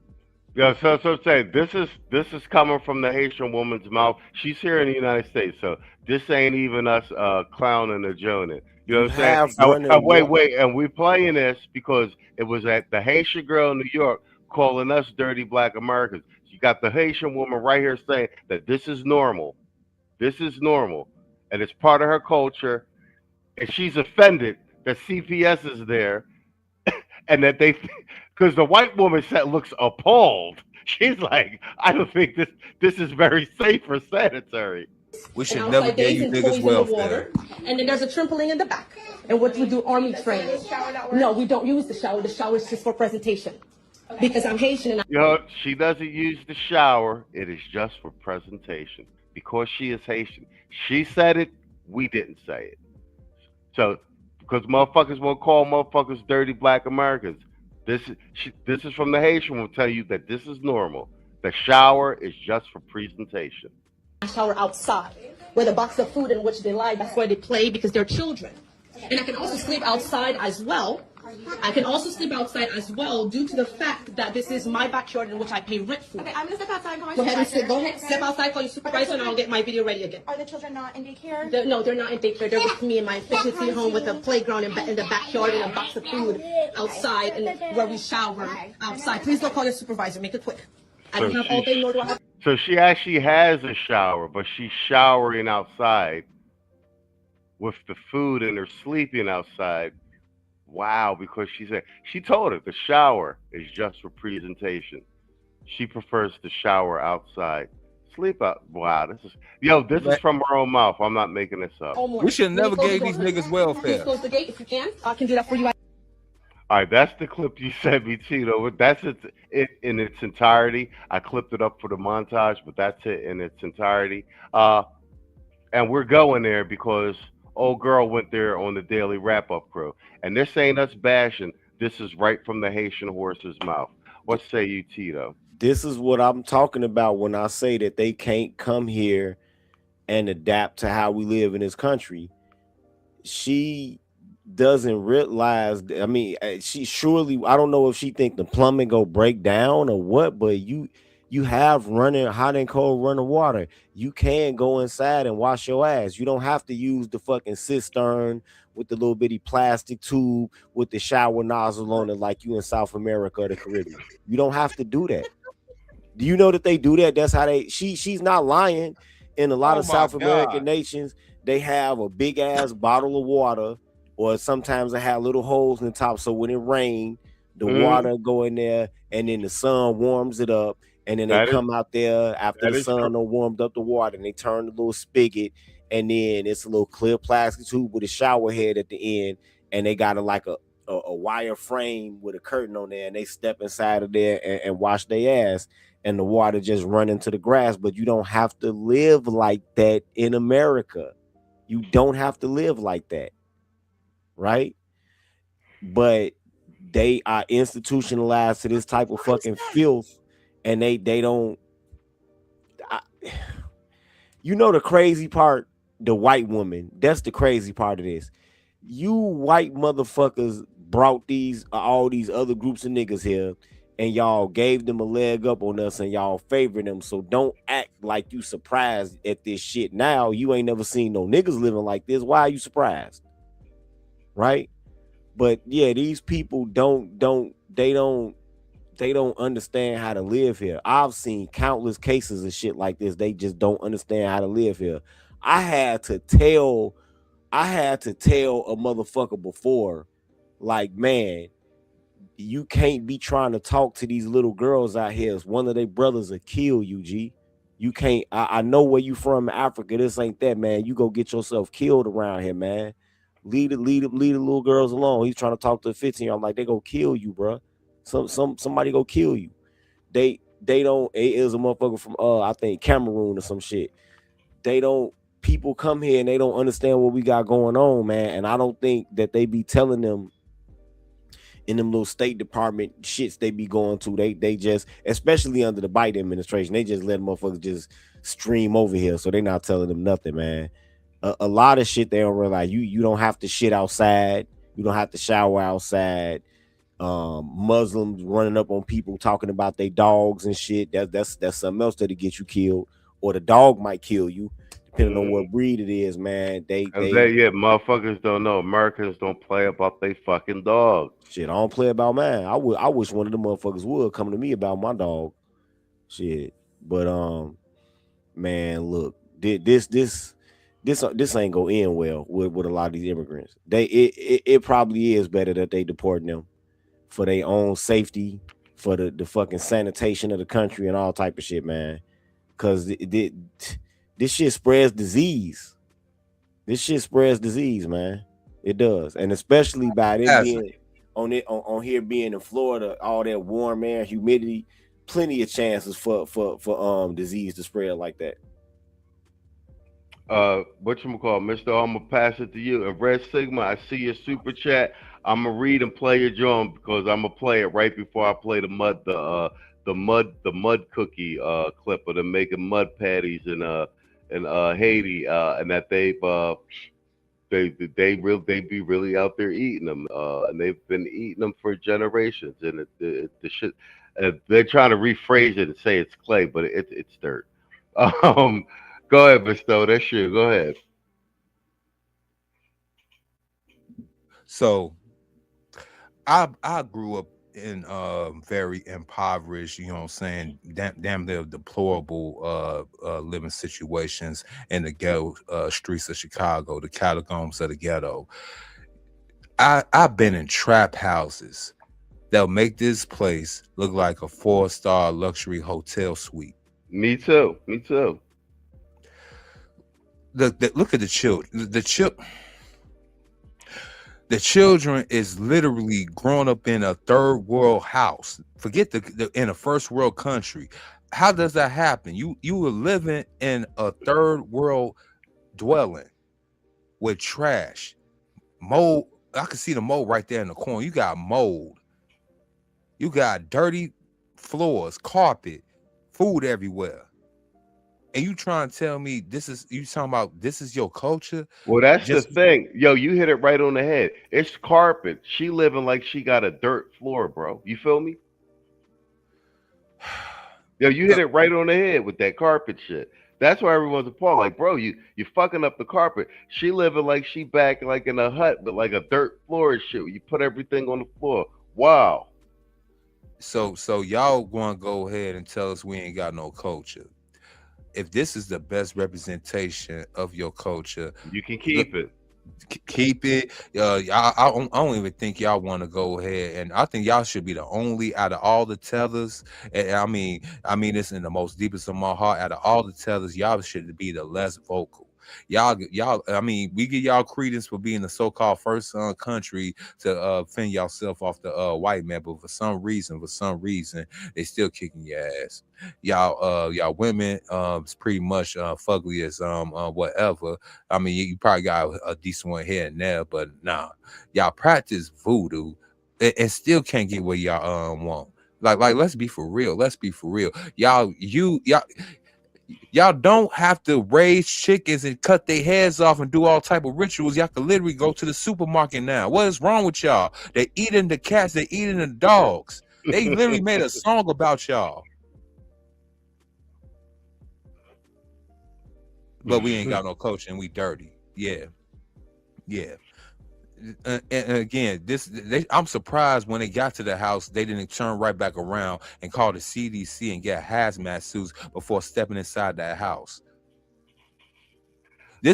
Yeah, so say this is coming from the Haitian woman's mouth. She's here in the United States, so this ain't even us clowning or joning. You know what I'm saying? Wait, and we're playing this because it was at the Haitian girl in New York calling us dirty black Americans. You got the Haitian woman right here saying that this is normal. This is normal. And it's part of her culture, and she's offended that CPS is there, and that because the white woman looks appalled. She's like, I don't think this is very safe or sanitary. We should never give you niggas welfare. And then there's a trampoline in the back. And what we do, army training. No, we don't use the shower. The shower is just for presentation. Because I'm Haitian. And She doesn't use the shower. It is just for presentation. Because she is Haitian. She said it, we didn't say it. So, because motherfuckers won't call motherfuckers dirty black Americans, this is from the Haitian will tell you that this is normal. The shower is just for presentation. I shower outside with a box of food in which they lie. That's where they play because they're children. And I can also sleep outside as well I can also sleep outside as well due to the fact that this is my backyard in which I pay rent for. Okay, I'm gonna step outside and call my Go ahead and supervisor. go ahead, Okay. step outside, call your supervisor, and I'll get my video ready again. Are the children not in daycare? No, they're not in daycare. They're with me in my efficiency home with a playground in the backyard and a box of food outside and where we shower outside. Please don't call your supervisor. Make it quick. I don't have all day, nor do I have. So she actually has a shower, but she's showering outside with the food and they're sleeping outside. Wow, because she told her the shower is just for presentation. She prefers to shower outside. Sleep out. Wow, this is from her own mouth. I'm not making this up. We should never gave these niggas welfare. Please close the gate if you can. I can do that for you. All right, that's the clip you sent me, Tito. That's it in its entirety. I clipped it up for the montage, but that's it in its entirety. And we're going there because old girl went there on the daily wrap-up crew. And this ain't us bashing. This is right from the Haitian horse's mouth. What say you, Tito? This is what I'm talking about when I say that they can't come here and adapt to how we live in this country. She doesn't realize, I mean, she surely, I don't know if she think the plumbing go break down or what, but you have running hot and cold running water. You can go inside and wash your ass. You don't have to use the fucking cistern with the little bitty plastic tube with the shower nozzle on it like you in South America or the Caribbean. You don't have to do that. Do you know that they do that? That's how she's not lying. In a lot of South American nations, they have a big ass bottle of water, or sometimes they have little holes in the top. So when it rains, the water go in there and then the sun warms it up. And then they come out there after the sun done warmed up the water and they turn the little spigot. And then it's a little clear plastic tube with a shower head at the end. And they got a wire frame with a curtain on there. And they step inside of there and wash their ass. And the water just run into the grass. But you don't have to live like that in America. You don't have to live like that. Right? But they are institutionalized to this type of fucking filth. And they don't, you know, the crazy part, the white woman, that's the crazy part of this. You white motherfuckers brought all these other groups of niggas here and y'all gave them a leg up on us and y'all favored them. So don't act like you surprised at this shit. Now you ain't never seen no niggas living like this. Why are you surprised? Right? But yeah, these people don't understand how to live here. I've seen countless cases of shit like this. They just don't understand how to live here. I had to tell a motherfucker before, like, man, you can't be trying to talk to these little girls out here. One of their brothers will kill you, G. You can't. I know where you from, Africa. This ain't that, man. You go get yourself killed around here, man. Leave the little girls alone. He's trying to talk to a 15-year-old. I'm like, they go kill you, bro. Somebody go kill you. They don't. It is a motherfucker from I think Cameroon or some shit. People come here and they don't understand what we got going on, man. And I don't think that they be telling them in them little State Department shits they be going to. They just, especially under the Biden administration, they just let motherfuckers just stream over here. So they not telling them nothing, man. A lot of shit they don't realize. You don't have to shit outside. You don't have to shower outside. Muslims running up on people talking about their dogs and shit. That's something else that'll get you killed, or the dog might kill you, depending on what breed it is, man. Motherfuckers don't know. Americans don't play about they fucking dog. Shit, I don't play about mine. I wish one of them motherfuckers would come to me about my dog. Shit, but man, look, this ain't gonna end well with a lot of these immigrants. It probably is better that they deport them for their own safety, for the fucking sanitation of the country and all type of shit, man. Cause this shit spreads disease. This shit spreads disease, man. It does, and especially by them being on here being in Florida, all that warm air, humidity, plenty of chances for disease to spread like that. Whatchamacallit, Mister, I'm gonna pass it to you. And Red Sigma, I see your super chat. I'm gonna read and play your drum because I'm gonna play it right before I play the mud cookie clip of them making mud patties in Haiti, and that they've they be really out there eating them, and they've been eating them for generations. And the shit, they're trying to rephrase it and say it's clay, but it's dirt. Go ahead, Bestow. That's you. Go ahead. So I grew up in very impoverished, you know what I'm saying, damn near deplorable living situations in the ghetto streets of Chicago, the catacombs of the ghetto. I've been in trap houses that'll make this place look like a 4-star luxury hotel suite. Me too. Look at the children. The children is literally growing up in a third world house. Forget in a first world country. How does that happen? You were living in a third world dwelling with trash, mold. I can see the mold right there in the corner. You got mold. You got dirty floors, carpet, food everywhere. And you trying to tell me this is your culture? Well, that's the thing. Yo, you hit it right on the head. It's carpet. She living like she got a dirt floor, bro. You feel me? Yo, you hit it right on the head with that carpet shit. That's why everyone's appalled. Like, bro, you fucking up the carpet. She living like she back like in a hut, but like a dirt floor and shit. You put everything on the floor. Wow. So y'all want to go ahead and tell us we ain't got no culture. If this is the best representation of your culture, you can keep it. Keep it. I don't even think y'all want to go ahead, and I think y'all should be the only out of all the tellers. And I mean this in the most deepest of my heart. Out of all the tellers, y'all should be the less vocal. Y'all. I mean, we give y'all credence for being the so-called first country to fend yourself off the white man, but for some reason, they still kicking your ass. Y'all women is pretty much fugly as whatever. I mean, you probably got a decent one here and there, but nah, y'all practice voodoo and still can't get what y'all want. Like let's be for real. Y'all don't have to raise chickens and cut their heads off and do all type of rituals. Y'all can literally go to the supermarket now. What is wrong with y'all? They eating the cats, they eating the dogs. They literally made a song about y'all. But we ain't got no culture and we dirty. Yeah. And again, I'm surprised when they got to the house, they didn't turn right back around and call the CDC and get hazmat suits before stepping inside that house. Go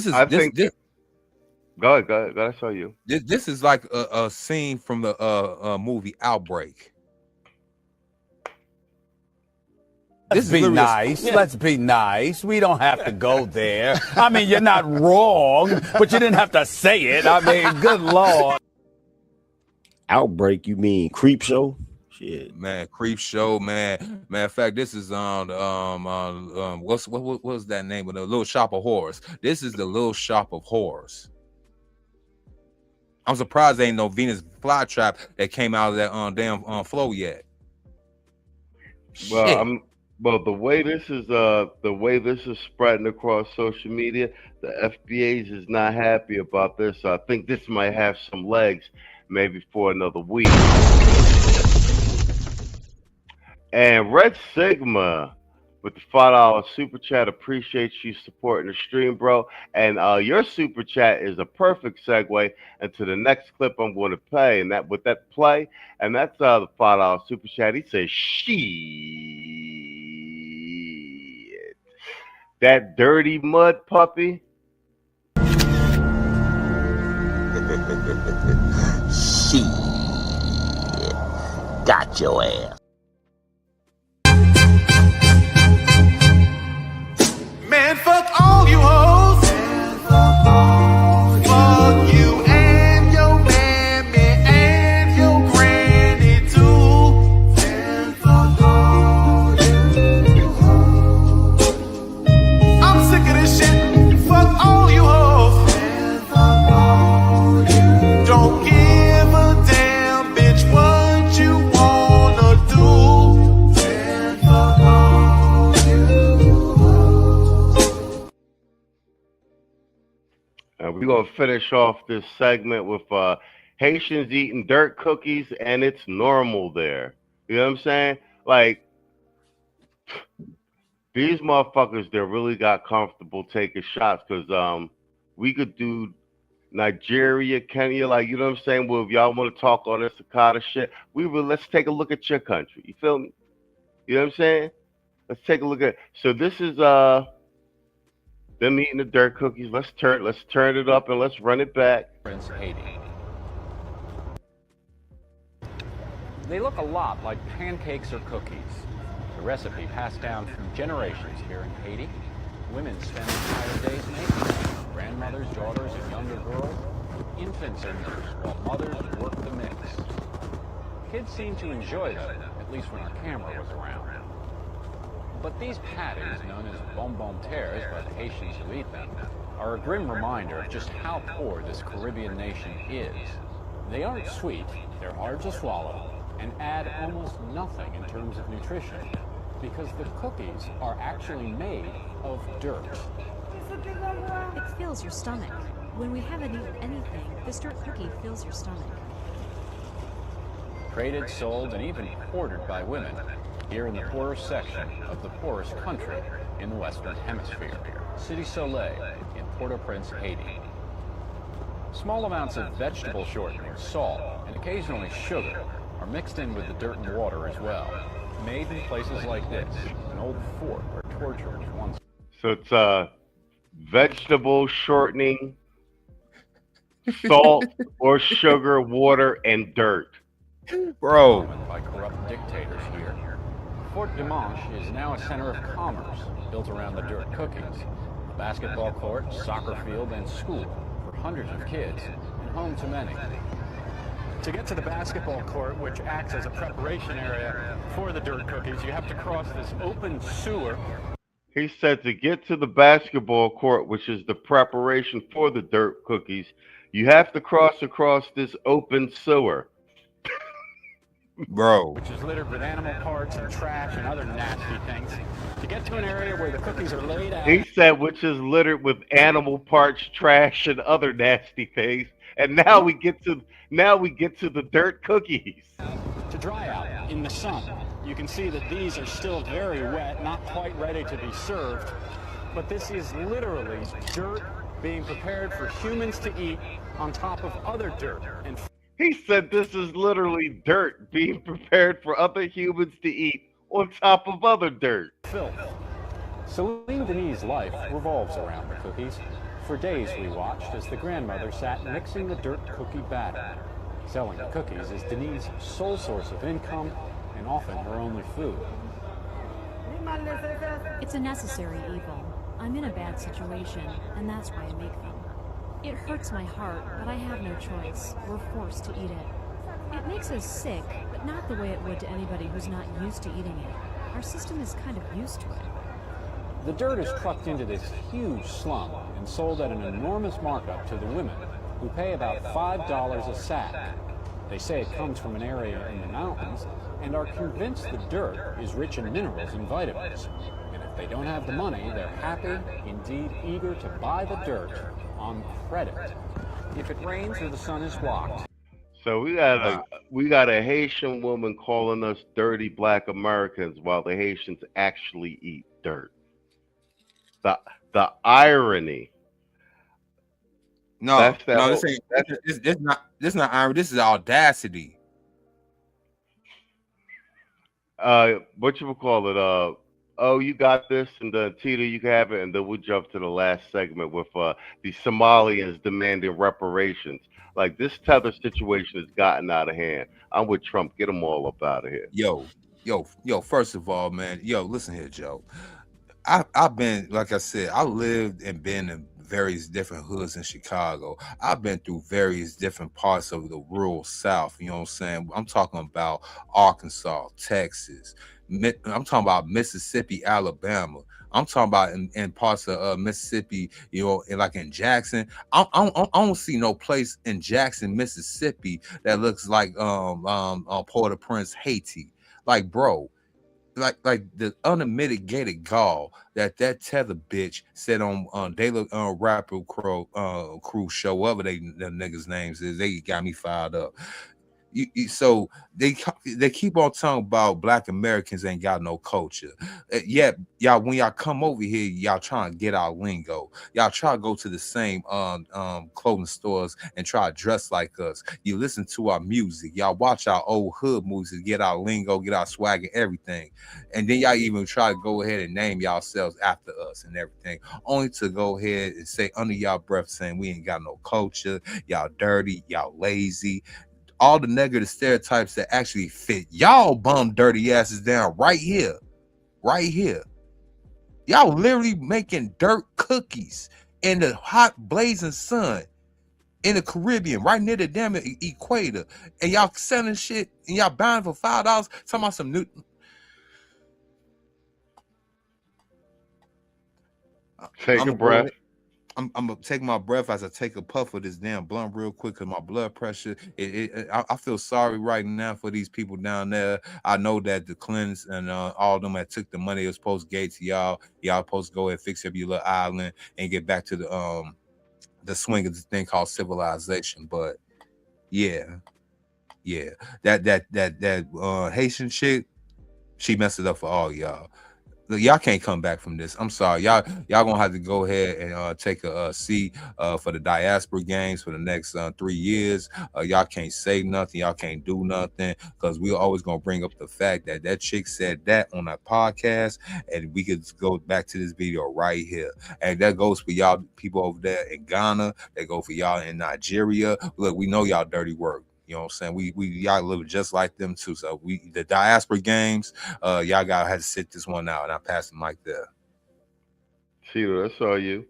ahead. I saw you. This is like a scene from the movie Outbreak. Let's be nice. Let's be nice. We don't have to go there. I mean, you're not wrong, but you didn't have to say it. I mean, good Lord. Outbreak, you mean Creep Show? Shit, man, Creep Show, man. Matter of fact, this is on what was that name of the Little Shop of Horrors? This is the Little Shop of Horrors. I'm surprised there ain't no Venus flytrap that came out of that damn flow yet. Well, Well, the way this is spreading across social media, the FBA's is not happy about this. So I think this might have some legs, maybe for another week. And Red Sigma with the $5 super chat. Appreciate you supporting the stream, bro. And your super chat is a perfect segue into the next clip I'm going to play. And that's the $5 super chat. He says, "Shit, that dirty mud puppy." She got your ass. Man, fuck all you hoes. Fuck you and your mammy and your granny too. Fuck all you hoes. I'm sick of this shit. Fuck all you hoes. Don't give a damn, bitch, what you wanna do. We're gonna finish off this segment with Haitians eating dirt cookies, and it's normal there. You know what I'm saying? Like, these motherfuckers, they really got comfortable taking shots, because we could do Nigeria, Kenya, like, you know what I'm saying? Well, if y'all want to talk all this Sakata shit, let's take a look at your country. You feel me? You know what I'm saying? Let's take a look at. So this is them eating the dirt cookies. Let's turn it up and let's run it back. Prince Haiti. They look a lot like pancakes or cookies. The recipe passed down through generations here in Haiti. Women spend entire days making them. Grandmothers, daughters, and younger girls. Infants are nursed while mothers work the mix. Kids seem to enjoy them, at least when our camera was around. But these patties, known as bonbon terres by the Haitians who eat them, are a grim reminder of just how poor this Caribbean nation is. They aren't sweet, they're hard to swallow, and add almost nothing in terms of nutrition, because the cookies are actually made of dirt. It fills your stomach. When we haven't eaten anything, this dirt cookie fills your stomach. Traded, sold, and even ordered by women here in the poorer section of the poorest country in the Western Hemisphere, Cité Soleil in Port-au-Prince, Haiti. Small amounts of vegetable shortening, salt, and occasionally sugar are mixed in with the dirt and water as well. Made in places like this, an old fort where torture was once. So it's vegetable shortening, salt or sugar, water, and dirt. Bro. By corrupt dictators here. Fort Dimanche is now a center of commerce built around the dirt cookies. A basketball court, soccer field, and school for hundreds of kids, and home to many. To get to the basketball court, which acts as a preparation area for the dirt cookies, you have to cross this open sewer. He said to get to the basketball court, which is the preparation for the dirt cookies, you have to cross across this open sewer. Bro. Which is littered with animal parts and trash and other nasty things. To get to an area where the cookies are laid out. He said, which is littered with animal parts, trash, and other nasty things. And now we get to the dirt cookies. To dry out in the sun. You can see that these are still very wet, not quite ready to be served. But this is literally dirt being prepared for humans to eat on top of other dirt. And he said this is literally dirt being prepared for other humans to eat on top of other dirt. Filth. Celine Denis' life revolves around the cookies. For days we watched as the grandmother sat mixing the dirt cookie batter. Selling the cookies is Denis' sole source of income and often her only food. It's a necessary evil. I'm in a bad situation, and that's why I make them. It hurts my heart, but I have no choice. We're forced to eat it. It makes us sick, but not the way it would to anybody who's not used to eating it. Our system is kind of used to it. The dirt is trucked into this huge slum and sold at an enormous markup to the women, who pay about $5 a sack. They say it comes from an area in the mountains and are convinced the dirt is rich in minerals and vitamins. And if they don't have the money, they're happy, indeed eager to buy the dirt on credit. If it rains or the sun is blocked. So we got a Haitian woman calling us dirty black Americans while the Haitians actually eat dirt. The irony. No, this not irony. This is audacity. What you call it? Oh, you got this, and then Tita, you can have it, and then we'll jump to the last segment with the Somalians demanding reparations. Like, this tether situation has gotten out of hand. I'm with Trump. Get them all up out of here. Yo. First of all, man, listen here, Joe. I've been, like I said, I lived and been in various different hoods in Chicago. I've been through various different parts of the rural South. You know what I'm saying? I'm talking about Arkansas, Texas. I'm talking about Mississippi, Alabama. I'm talking about in parts of Mississippi, like in Jackson. I don't see no place in Jackson, Mississippi that looks like Port-au-Prince, Haiti. Like, bro, like the unmitigated gall that tether bitch said on Daily Rapper Crew show, whatever them niggas' names is, they got me fired up. So they keep on talking about Black Americans ain't got no culture. Yet y'all, when y'all come over here, y'all trying to get our lingo. Y'all try to go to the same clothing stores and try to dress like us. You listen to our music. Y'all watch our old hood movies to get our lingo, get our swag and everything. And then y'all even try to go ahead and name yourselves after us and everything, only to go ahead and say under y'all breath saying we ain't got no culture, y'all dirty, y'all lazy. All the negative stereotypes that actually fit y'all bum dirty asses down right here. Y'all literally making dirt cookies in the hot blazing sun in the Caribbean, right near the damn equator, and y'all selling shit and y'all buying for $5. Talking about some new. Take a breath. I'm gonna take my breath as I take a puff of this damn blunt real quick because my blood pressure. I feel sorry right now for these people down there. I know that the Clintons and all of them that took the money was supposed to get to y'all. Y'all supposed to go and fix up your little island and get back to the swing of the thing called civilization. But yeah, that Haitian chick, she messed it up for all y'all. Y'all can't come back from this. I'm sorry. Y'all gonna have to go ahead and take a seat for the diaspora games for the next 3 years. Y'all can't say nothing. Y'all can't do nothing because we're always gonna bring up the fact that chick said that on our podcast, and we could go back to this video right here. And that goes for y'all people over there in Ghana. That go for y'all in Nigeria. Look, we know y'all dirty work. You know what I'm saying? We y'all live just like them too. So the diaspora games, y'all gotta have to sit this one out, and I pass the mic there. Cheeto, that's all you.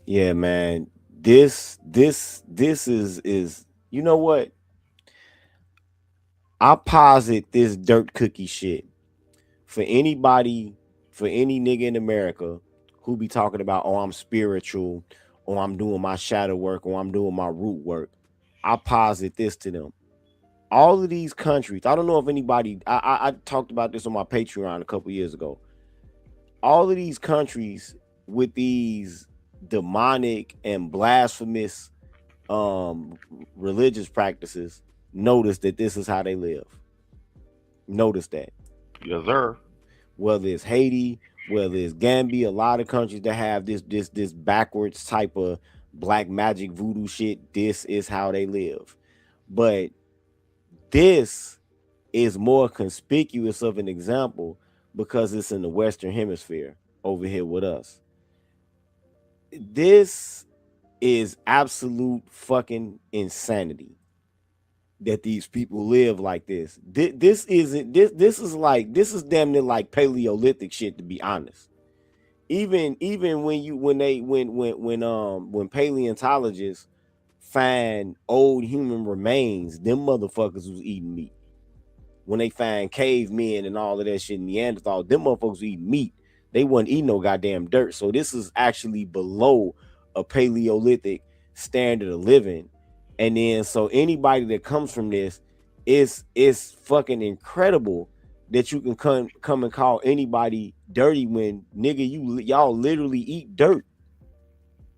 Yeah, man. This is you know what? I posit this dirt cookie shit for anybody, for any nigga in America who be talking about, oh, I'm spiritual, or I'm doing my shadow work, or I'm doing my root work. I posit this to them. All of these countries, I don't know if anybody, I talked about this on my Patreon a couple years ago. All of these countries with these demonic and blasphemous religious practices, notice that this is how they live. Notice that. Yes, sir. Whether it's Haiti, whether it's Gambia, a lot of countries that have this backwards type of black magic voodoo shit, this is how they live. But this is more conspicuous of an example because it's in the Western Hemisphere over here with us. This is absolute fucking insanity that these people live like this. This is damn near like Paleolithic shit, to be honest. Even when paleontologists find old human remains, them motherfuckers was eating meat. When they find cavemen and all of that shit, Neanderthal, them motherfuckers was eating meat. They wasn't eating no goddamn dirt. So this is actually below a Paleolithic standard of living. And then so anybody that comes from this is fucking incredible that you can come and call anybody dirty when, nigga, y'all literally eat dirt.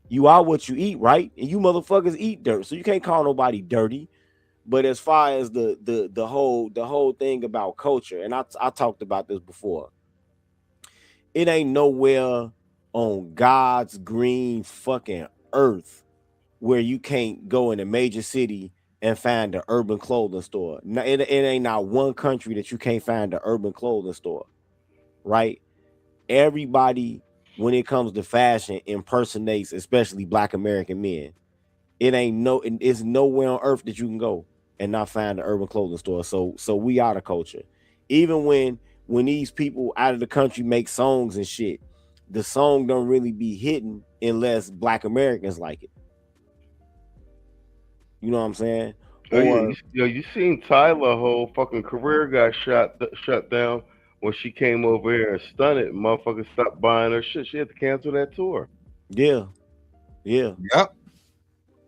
You are what you eat, right? And you motherfuckers eat dirt, so you can't call nobody dirty. But as far as the whole thing about culture, and I talked about this before, it ain't nowhere on God's green fucking earth where you can't go in a major city and find an urban clothing store. It ain't not one country that you can't find an urban clothing store, right? Everybody, when it comes to fashion, impersonates, especially Black American men. It's nowhere on earth that you can go and not find an urban clothing store. So we are the culture. Even when these people out of the country make songs and shit, the song don't really be hitting unless Black Americans like it. You know what I'm saying? You seen Tyler whole fucking career got shut down when she came over here and stunted. Motherfuckers stopped buying her shit. She had to cancel that tour. Yeah. Yep.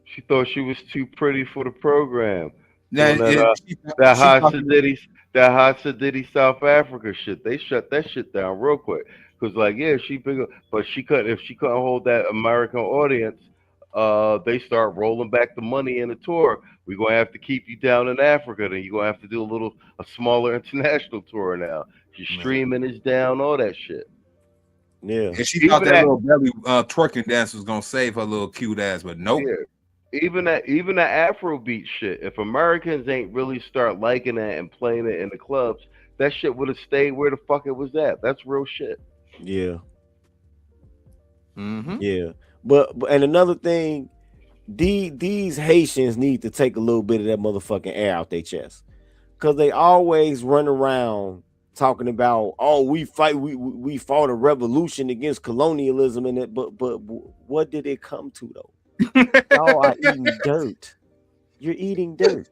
She thought she was too pretty for the program. Now, that high that Hasidity South Africa shit. They shut that shit down real quick. Cause like, yeah, she bigger, but she couldn't. If she couldn't hold that American audience, they start rolling back the money in the tour. We're gonna have to keep you down in Africa. Then you're gonna have to do a smaller international tour now. Your streaming is down, all that shit. Yeah. And she thought that little belly twerking dance was gonna save her little cute ass, but nope. Yeah. Even that Afrobeat shit. If Americans ain't really start liking that and playing it in the clubs, that shit would have stayed where the fuck it was at. That's real shit. Yeah. Mm-hmm. Yeah. But and another thing, these Haitians need to take a little bit of that motherfucking air out their chest. Cause they always run around talking about, oh, we fought a revolution against colonialism and it, but what did it come to though? Y'all are eating dirt. You're eating dirt.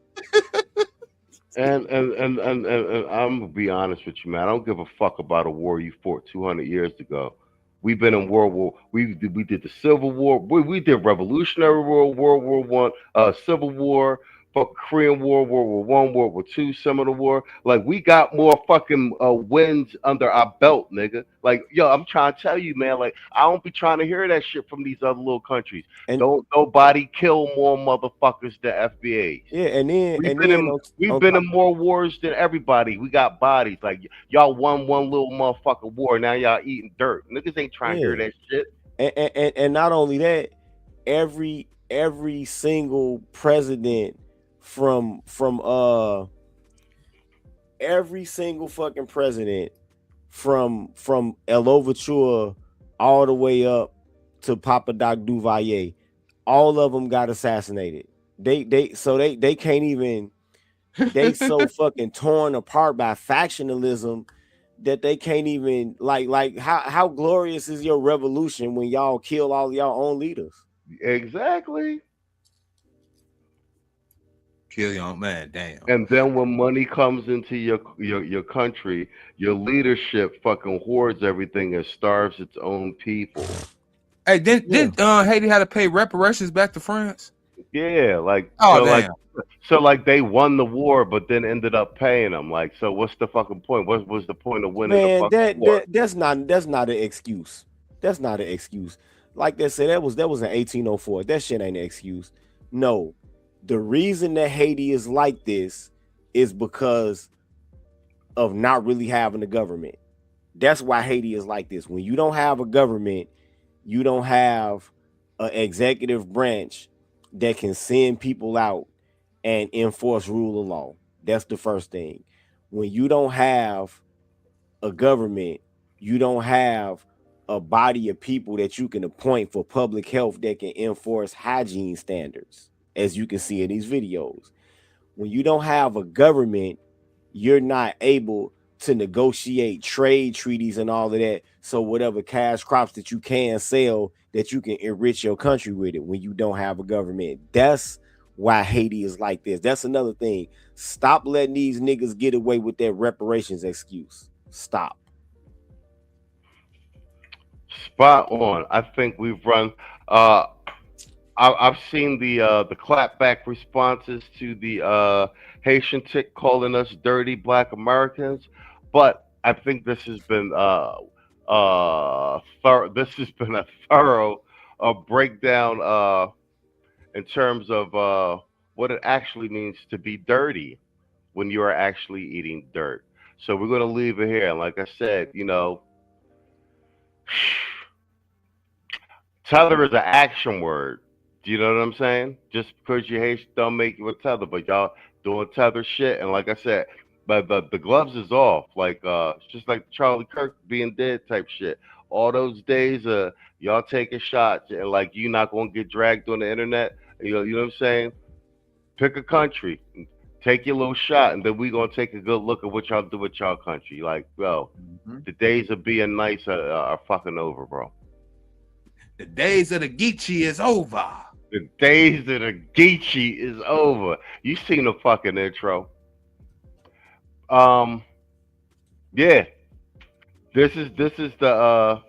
And I'm gonna be honest with you, man. I don't give a fuck about a war you fought 200 years ago. We've been in World War. We did the Civil War. We did Revolutionary War, World War I, Civil War, fucking Korean War, World War I, World War II, Seminole War. Like we got more fucking wins under our belt, nigga. Like yo, I'm trying to tell you, man. Like I don't be trying to hear that shit from these other little countries. And don't nobody kill more motherfuckers than FBA. Yeah, and then we've been in more wars than everybody. We got bodies. Like y'all won one little motherfucking war. Now y'all eating dirt. Niggas ain't trying to hear that shit. And not only that, every single president from every single fucking president from 𝐿 all the way up to Papa Doc Duvalier, all of them got assassinated. They can't even, they so fucking torn apart by factionalism that they can't even like how glorious is your revolution when y'all kill all y'all own leaders? Exactly. Kill your own man, damn. And then when money comes into your country, your leadership fucking hoards everything and starves its own people. Hey, did Haiti had to pay reparations back to France? Yeah, like damn. So like they won the war, but then ended up paying them. Like, so what's the fucking point? What was the point of winning the fucking war? That's not an excuse. That's not an excuse. Like they said, that was in 1804. That shit ain't an excuse. No. The reason that Haiti is like this is because of not really having a government. That's why Haiti is like this. When you don't have a government, you don't have an executive branch that can send people out and enforce rule of law. That's the first thing. When you don't have a government, you don't have a body of people that you can appoint for public health that can enforce hygiene standards. As you can see in these videos, when you don't have a government, you're not able to negotiate trade treaties and all of that. So whatever cash crops that you can sell, that you can enrich your country with it when you don't have a government. That's why Haiti is like this. That's another thing. Stop letting these niggas get away with that reparations excuse. Stop. Spot on. I think we've run I've seen the clapback responses to the Haitian chick calling us dirty Black Americans, but I think this has been this has been a thorough breakdown in terms of what it actually means to be dirty when you are actually eating dirt. So we're gonna leave it here. And like I said, you know, tether is an action word. Do you know what I'm saying? Just because you hate don't make you a tether, but y'all doing tether shit. And like I said, but the gloves is off. Like it's just like Charlie Kirk being dead type shit. All those days y'all taking shots and like you not gonna get dragged on the internet. You know what I'm saying? Pick a country, take your little shot, and then we gonna take a good look at what y'all do with y'all country. Like, bro, the days of being nice are fucking over, bro. The days of the Geechee is over. The days of the Geechee is over. You seen the fucking intro. Yeah. This is the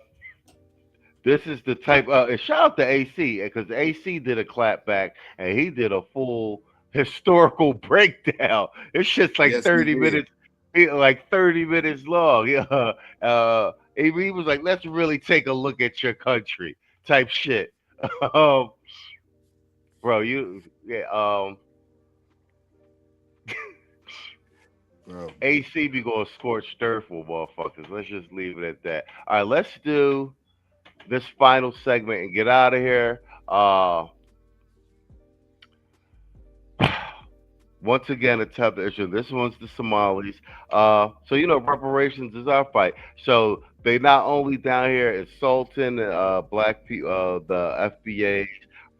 type and shout out to AC because AC did a clap back and he did a full historical breakdown. It's just like 30 minutes. like 30 minutes long. Yeah. He was like, let's really take a look at your country type shit. Bro, AC be going scorched earth for motherfuckers. Let's just leave it at that. All right, let's do this final segment and get out of here. Once again, a tough issue. This one's the Somalis. So reparations is our fight. So they not only down here insulting black people, the FBAs,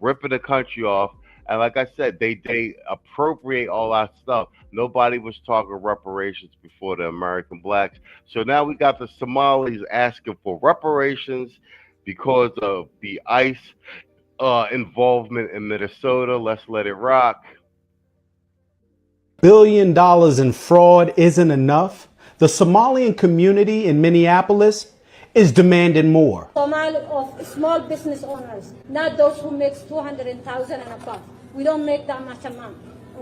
ripping the country off, and like I said, they appropriate all our stuff. Nobody was talking reparations before the American blacks. So now we got the Somalis asking for reparations because of the ICE involvement in Minnesota. Let's let it rock. $1 billion in fraud isn't enough. The Somalian community in Minneapolis is demanding more. Somali of small business owners, not those who make 200,000 and above. We don't make that much amount.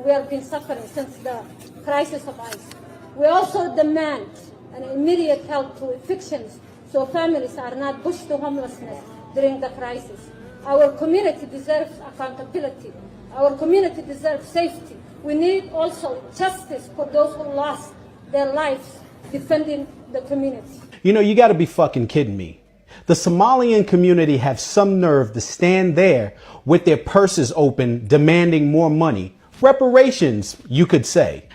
We have been suffering since the crisis of ICE. We also demand an immediate help to evictions so families are not pushed to homelessness during the crisis. Our community deserves accountability. Our community deserves safety. We need also justice for those who lost their lives defending the community. You got to be fucking kidding me. The Somalian community have some nerve to stand there with their purses open, demanding more money. Reparations, you could say.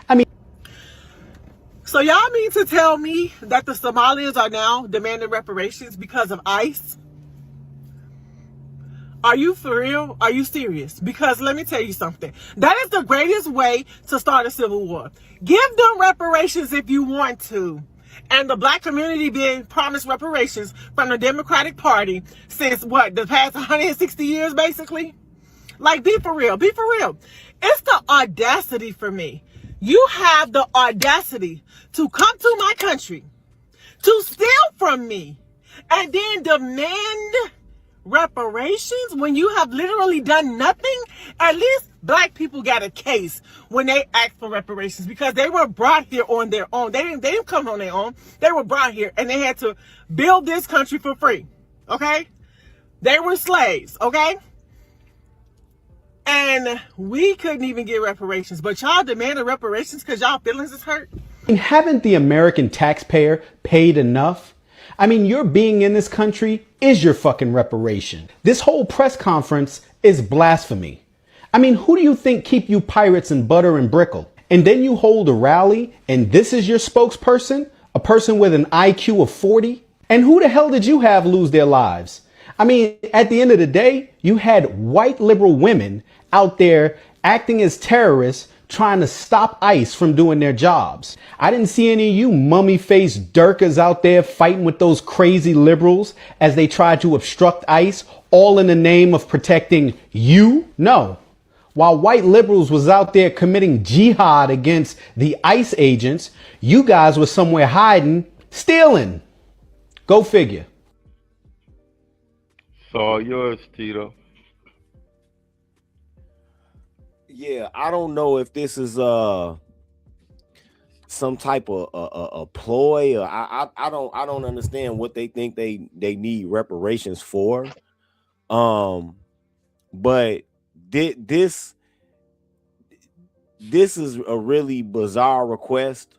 So y'all mean to tell me that the Somalians are now demanding reparations because of ICE? Are you for real? Are you serious? Because let me tell you something. That is the greatest way to start a civil war. Give them reparations if you want to. And the black community being promised reparations from the Democratic Party since the past 160 years, basically? Like, be for real. Be for real. It's the audacity for me. You have the audacity to come to my country, to steal from me, and then demand reparations when you have literally done nothing. At least black people got a case when they asked for reparations because they were brought here on their own. They didn't come on their own. They were brought here and they had to build this country for free. Okay? They were slaves. Okay? And we couldn't even get reparations, but y'all demanded reparations because y'all feelings is hurt. Haven't the American taxpayer paid enough? Your being in this country is your fucking reparation. This whole press conference is blasphemy. Who do you think keep you pirates in butter and brickle? And then you hold a rally and this is your spokesperson? A person with an IQ of 40? And who the hell did you have lose their lives? At the end of the day, you had white liberal women out there acting as terrorists trying to stop ICE from doing their jobs. I didn't see any of you mummy-faced Durkas out there fighting with those crazy liberals as they tried to obstruct ICE, all in the name of protecting you. No. While white liberals was out there committing jihad against the ICE agents, you guys were somewhere hiding, stealing. Go figure. It's all yours, Tito. Yeah, I don't know if this is some type of a ploy, or I don't understand what they think they need reparations for. But this is a really bizarre request.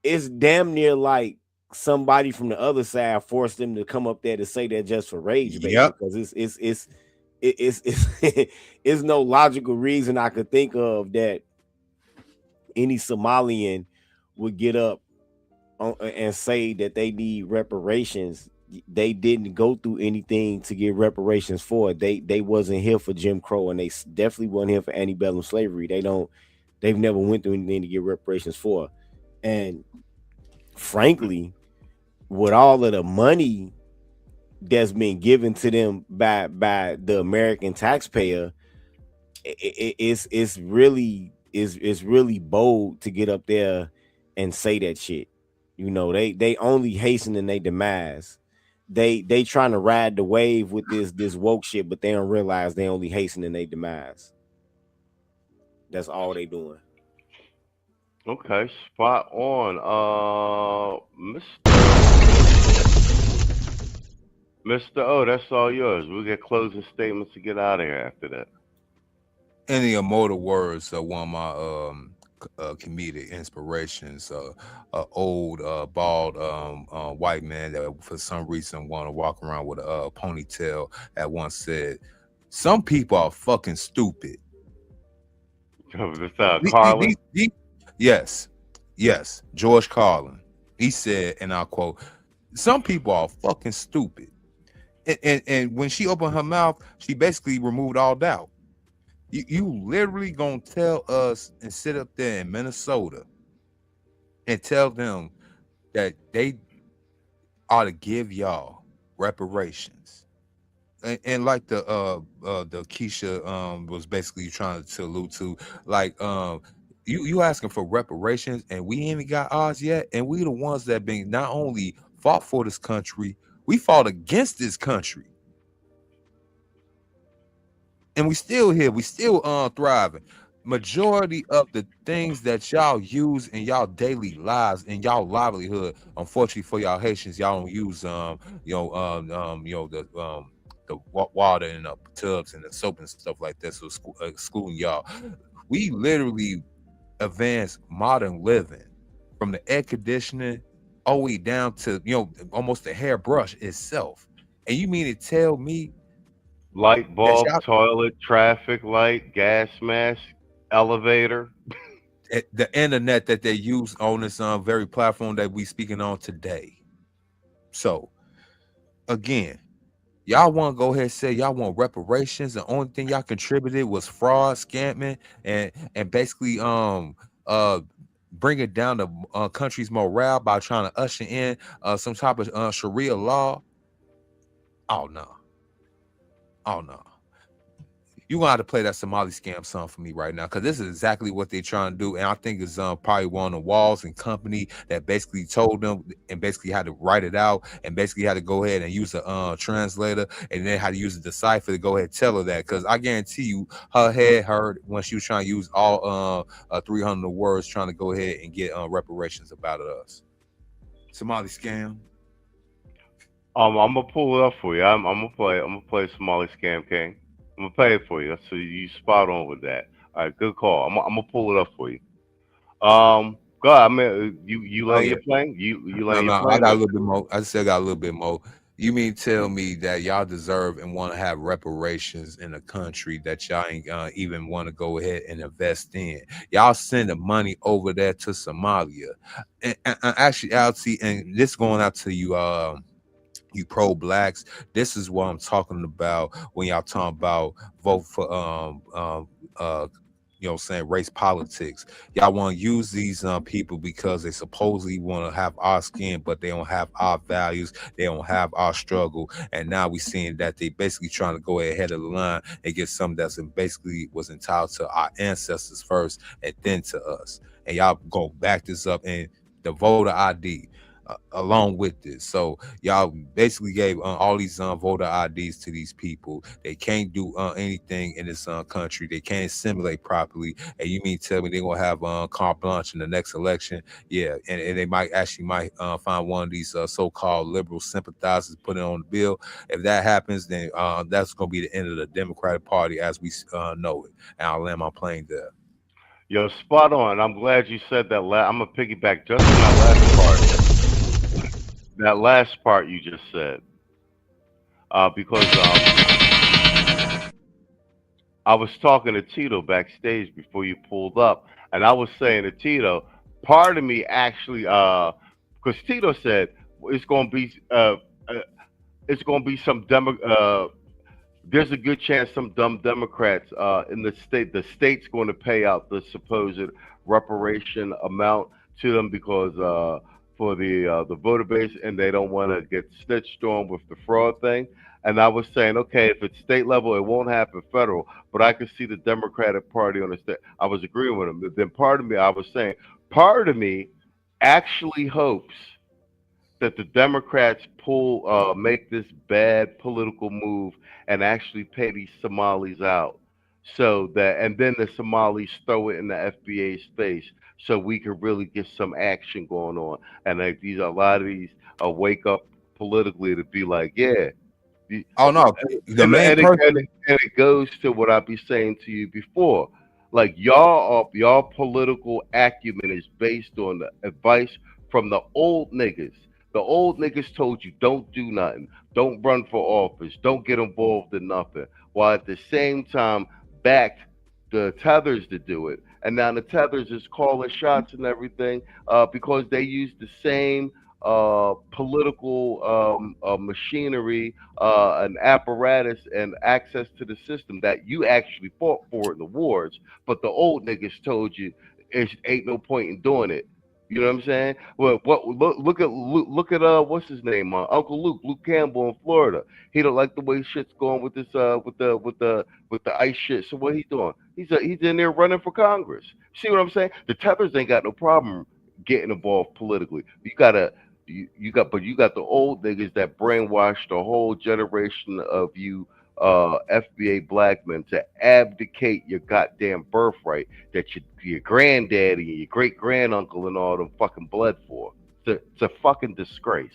It's damn near like somebody from the other side forced them to come up there to say that just for rage, baby. Yep. Because it's no logical reason I could think of that any Somalian would get up and say that they need reparations. They didn't go through anything to get reparations for. They wasn't here for Jim Crow, and they definitely wasn't here for antebellum slavery. They've never went through anything to get reparations for. And frankly, with all of the money that's been given to them by the American taxpayer, it's really bold to get up there and say that shit. They only hastening their demise. They trying to ride the wave with this woke shit, but they don't realize they only hastening their demise. That's all they doing. Okay, spot on. Mr. O, that's all yours. We get closing statements to get out of here after that. Any immortal words of one of my comedic inspirations, old bald white man that for some reason want to walk around with a ponytail at once said, "Some people are fucking stupid." This Carlin? Yes, George Carlin. He said, and I'll quote, "Some people are fucking stupid." And when she opened her mouth, she basically removed all doubt. You literally gonna tell us and sit up there in Minnesota and tell them that they ought to give y'all reparations. And like the Keisha was basically trying to allude to, like you asking for reparations and we ain't even got ours yet, and we the ones that been not only fought for this country, we fought against this country. And we still here, we still thriving. Majority of the things that y'all use in y'all daily lives, in y'all livelihood, unfortunately for y'all Haitians, y'all don't use the water and the tubs and the soap and stuff like that. So excluding y'all, we literally advanced modern living from the air conditioning all the way down to almost the hairbrush itself. And you mean to tell me light bulb, toilet, traffic light, gas mask, elevator, the internet that they use on this very platform that we speaking on today? So again, y'all want to go ahead and say y'all want reparations. The only thing y'all contributed was fraud, scamming, and basically bringing down the country's morale by trying to usher in some type of Sharia law. Oh no. You're gonna have to play that Somali scam song for me right now, because this is exactly what they're trying to do. And I think it's probably one of the Walls and company that basically told them and basically had to write it out and basically had to go ahead and use a translator and then had to use a decipher to go ahead and tell her that. Because I guarantee you her head hurt when she was trying to use all 300 words trying to go ahead and get reparations about us. Somali scam. I'm gonna pull it up for you. I'm gonna play Somali Scam King. I'm gonna play it for you. So you spot on with that. All right, good call. I'm gonna pull it up for you. God, I mean, you letting your playing? You letting your playing? I got a little bit more. I still got a little bit more. You mean tell me that y'all deserve and want to have reparations in a country that y'all ain't even want to go ahead and invest in? Y'all send the money over there to Somalia, and actually, and this going out to you, you pro-blacks. This is what I'm talking about when y'all talking about vote for saying race politics. Y'all want to use these people because they supposedly want to have our skin, but they don't have our values, they don't have our struggle. And now we seeing that they basically trying to go ahead of the line and get something that's basically was entitled to our ancestors first and then to us. And y'all go back this up in the voter ID along with this. So y'all basically gave all these voter IDs to these people. They can't do anything in this country. They can't assimilate properly. And you mean tell me they're gonna have carte blanche in the next election? Yeah, and they might find one of these so-called liberal sympathizers, put it on the bill. If that happens, then that's gonna be the end of the Democratic Party as we know it. And I'll land my plane there. Yo, spot on. I'm glad you said that. I'm gonna piggyback just on that last part. That last part you just said, because I was talking to Tito backstage before you pulled up, and I was saying to Tito, part of me actually, because Tito said it's going to be some there's a good chance some dumb Democrats in the state's going to pay out the supposed reparation amount to them because for the voter base, and they don't want to get snitched on with the fraud thing. And I was saying, okay, if it's state level, it won't happen federal, but I could see the Democratic Party on the state. I was agreeing with him. Then part of me actually hopes that the Democrats make this bad political move and actually pay these Somalis out, so that, and then the Somalis throw it in the FBA's face so we can really get some action going on. And like a lot of these wake up politically to be like, yeah. Oh no, the main person. And it goes to what I be saying to you before. Like y'all political acumen is based on the advice from the old niggas. The old niggas told you don't do nothing, don't run for office, don't get involved in nothing, while at the same time backed the tethers to do it. And now the tethers is calling shots and everything because they use the same political machinery and apparatus and access to the system that you actually fought for in the wars, but the old niggas told you it ain't no point in doing it. You know what I'm saying? Well, look at what's his name? Uncle Luke Campbell in Florida. He don't like the way shit's going with this with the ICE shit. So what he doing? He's in there running for Congress. See what I'm saying? The tethers ain't got no problem getting involved politically. You got the old niggas that brainwashed the whole generation of you FBA black men to abdicate your goddamn birthright that your granddaddy and your great granduncle and all them fucking bled for. It's a fucking disgrace.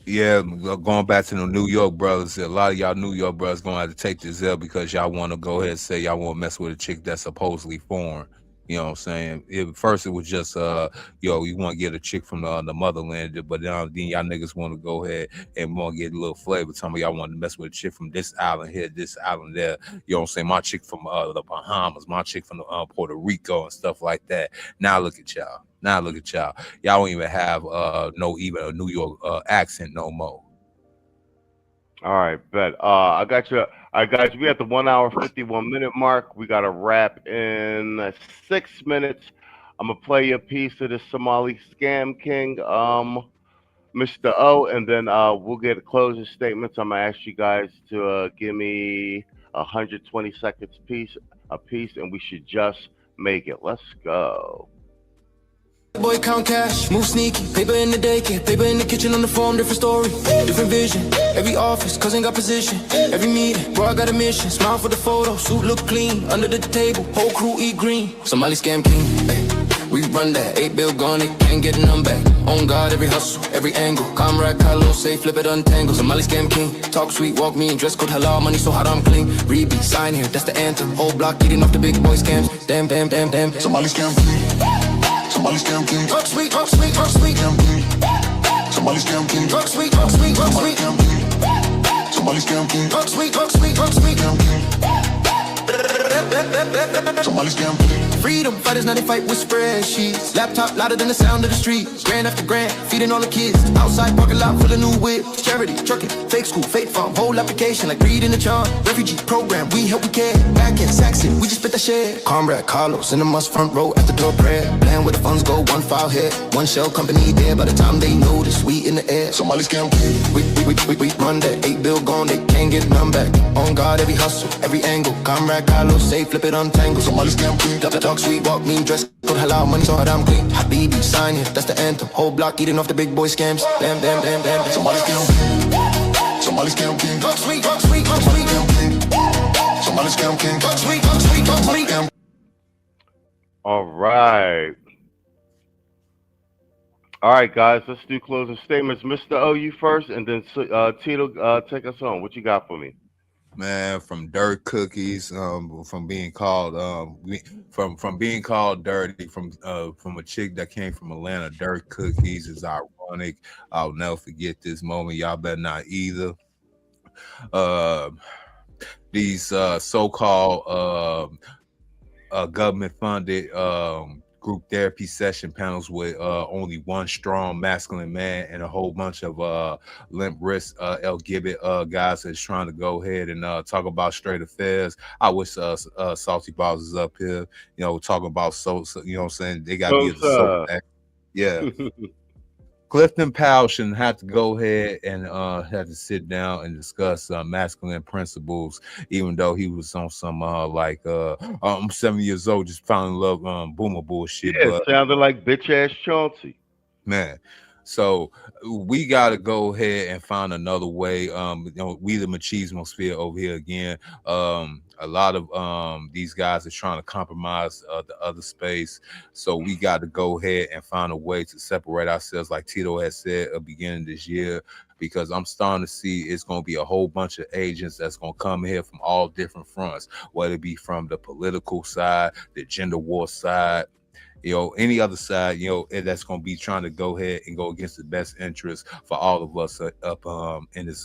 Yeah, going back to the New York brothers, a lot of y'all New York brothers gonna have to take this L because y'all want to go ahead and say y'all want to mess with a chick that's supposedly foreign. You know what I'm saying? First it was just you want to get a chick from the motherland, but then y'all niggas want to go ahead and want to get a little flavor. Tell me y'all want to mess with a chick from this island here, this island there. You know what I'm saying? My chick from the Bahamas, my chick from Puerto Rico and stuff like that. Now look at y'all. Y'all don't even have even a New York accent no more. All right, bet. I got you. We at the 1 hour 51 minute mark. We got to wrap in 6 minutes. I'm gonna play a piece of the Somali scam king, Mr. O, and then we'll get closing statements. I'm gonna ask you guys to give me 120 seconds a piece, and we should just make it. Let's go. Boy count cash, move sneaky, paper in the daycare, paper in the kitchen on the phone, different story, different vision. Every office, cousin got position. Every meeting, bro, I got a mission. Smile for the photo, suit look clean. Under the table, whole crew eat green. Somali scam king, ay, we run that. 8 bill gone, they can't get none back. On God, every hustle, every angle. Comrade, Carlo, say flip it, untangle. Somali scam king, talk sweet, walk mean. Dress code halal, money so hot I'm clean. Rebeat, sign here, that's the anthem. Whole block eating off the big boy scams. Damn, damn, damn, damn. Somali scam king. Somebody scam king. Talk sweet, talk sweet, talk sweet. Scam king. Somebody scam king. Talk sweet, talk sweet, talk sweet. Scam king. Somebody scam king. Talk sweet, talk sweet, talk sweet. Scam king. Somebody scam king. Freedom fighters, now they fight with spreadsheets. Laptop louder than the sound of the street. Grand after grand, feeding all the kids. Outside parking lot full of new whips. Charity, trucking, fake school, fake farm. Whole application like reading the charm. Refugee program, we help we care. Back in Saxon, we just spit that shit. Comrade Carlos in the must front row at the door prayer. Plan where the funds go, one file hit. One shell company there by the time they notice. We in the air. Somebody scam king. We run that 8 bill gone, they can't get none back. On God, every hustle, every angle. Comrade Carlos, say flip it, untangle. Somebody scam king. Talk sweet, walk mean, dress code halal, money so hot I'm clean. Habibi, sign here, that's the anthem. Whole block eating off the big boy scams. Damn, damn, damn, damn. Somebody scam king. Somebody scam king. Talk sweet, talk sweet, talk sweet. Somebody scam king. Talk sweet, talk sweet, talk sweet. All right. All right, guys, let's do closing statements. Mr. O, you first, and then Tito, take us on. What you got for me? Man, from dirt cookies, from being called from being called dirty, from a chick that came from Atlanta, dirt cookies is ironic. I'll never forget this moment. Y'all better not either. These so-called government-funded group therapy session panels with only one strong masculine man and a whole bunch of limp wrist 𝐔𝐷 guys that's trying to go ahead and talk about straight affairs. I wish Salty Balls is up here, talking about so you know what I'm saying, they got to be the yeah. Clifton Powell shouldn't have to go ahead and have to sit down and discuss masculine principles, even though he was on some I'm 7 years old, just found in love boomer bullshit. Yeah, it sounded like bitch ass Chauncey. Man, So we got to go ahead and find another way. You know, we the MachismoSphere over here again. A lot of these guys are trying to compromise the other space. So we got to go ahead and find a way to separate ourselves, like Tito has said at the beginning of this year, because I'm starting to see it's going to be a whole bunch of agents that's going to come here from all different fronts, whether it be from the political side, the gender war side, you know, any other side, you know, that's going to be trying to go ahead and go against the best interest for all of us up in this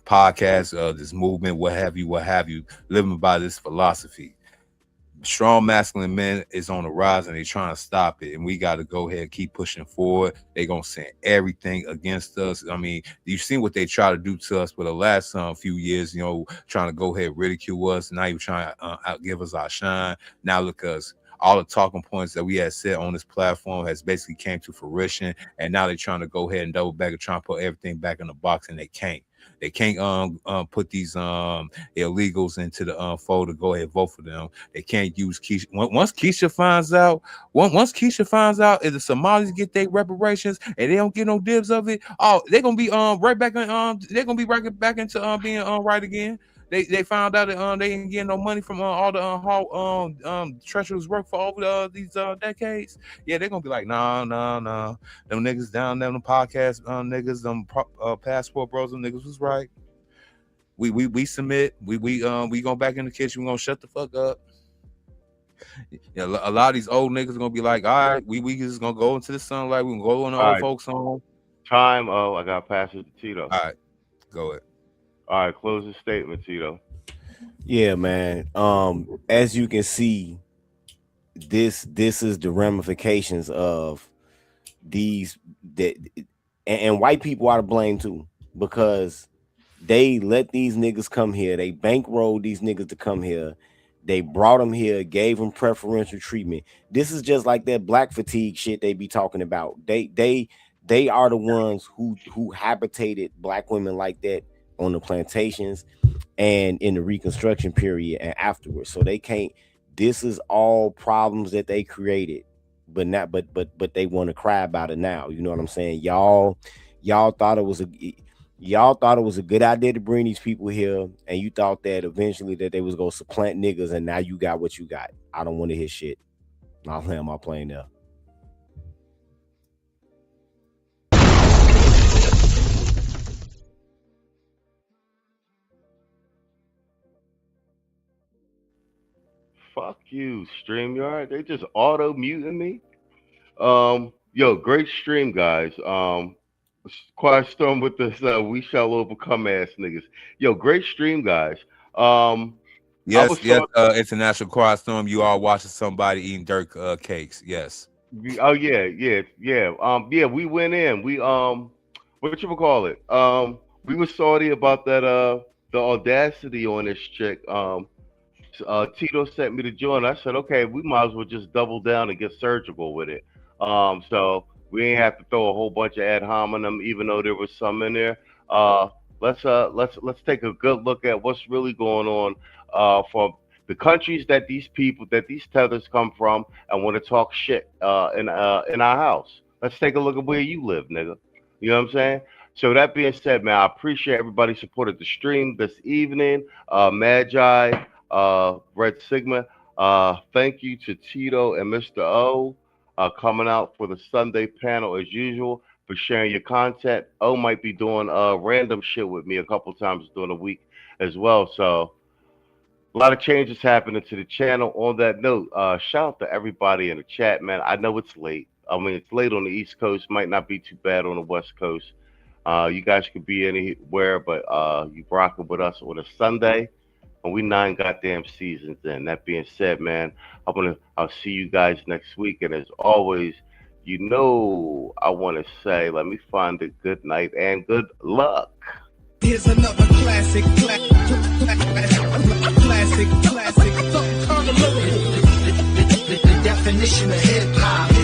podcast, this movement, what have you, living by this philosophy. Strong masculine men is on the rise and they're trying to stop it, and we got to go ahead and keep pushing forward. They're gonna send everything against us. I mean, you've seen what they try to do to us for the last few years, you know, trying to go ahead and ridicule us. Now you're trying to outgive us our shine. Now look us, all the talking points that we had said on this platform has basically came to fruition, and now they're trying to go ahead and double back and try and put everything back in the box, and they can't. They can't put these illegals into the fold to go ahead and vote for them. They can't use Keisha. Once Keisha finds out, if the Somalis get their reparations and they don't get no dibs of it, oh, they're gonna be right back in they're gonna be right back into being right again. They found out that they didn't get no money from all the treacherous work for over these decades. Yeah, they're gonna be like, nah. Them niggas down there, them podcast niggas, them passport bros, them niggas was right. We submit. We go back in the kitchen. We gonna shut the fuck up. Yeah, a lot of these old niggas are gonna be like, all right, we just gonna go into the sunlight. We gonna go on the old folks home. Time. Oh, I got to pass it to Tito. All right, go ahead. All right, close the statement, Tito. Yeah, man. As you can see, this is the ramifications of these and white people are to blame too, because they let these niggas come here. They bankrolled these niggas to come here. They brought them here, gave them preferential treatment. This is just like that black fatigue shit they be talking about. They are the ones who habitated black women like that on the plantations and in the Reconstruction period and afterwards. So they can't. This is all problems that they created, but they want to cry about it now. You know what I'm saying? Y'all thought it was a good idea to bring these people here, and you thought that eventually that they was gonna supplant niggas, and now you got what you got. I don't want to hear shit. I'll land my plane there. Fuck you, StreamYard. They just auto muting me. Yo, great stream, guys. Quiet storm with this we shall overcome ass niggas. Yo, great stream, guys. Yes, international quiet storm. You are watching somebody eating dirt cakes. Yes. Oh yeah. We went in. We what you call it? We were salty about that the audacity on this chick. Tito sent me to join. I said, okay, we might as well just double down and get surgical with it. So we ain't have to throw a whole bunch of ad hominem, even though there was some in there. Let's take a good look at what's really going on for the countries that these tethers come from and want to talk shit in our house. Let's take a look at where you live, nigga. You know what I'm saying? So that being said, man, I appreciate everybody supported the stream this evening. Magi, Red Sigma, thank you to Tito and Mr. O coming out for the Sunday panel as usual, for sharing your content. O might be doing random shit with me a couple times during the week as well. So a lot of changes happening to the channel. On that note, shout out to everybody in the chat, man. I know it's late. I mean, it's late on the East Coast, might not be too bad on the West Coast. You guys could be anywhere, but you rocking with us on a Sunday. And we 9 goddamn seasons in. That being said, man, I'll see you guys next week. And as always, you know, I want to say, let me find a good night and good luck. Here's another classic. The definition of hip hop.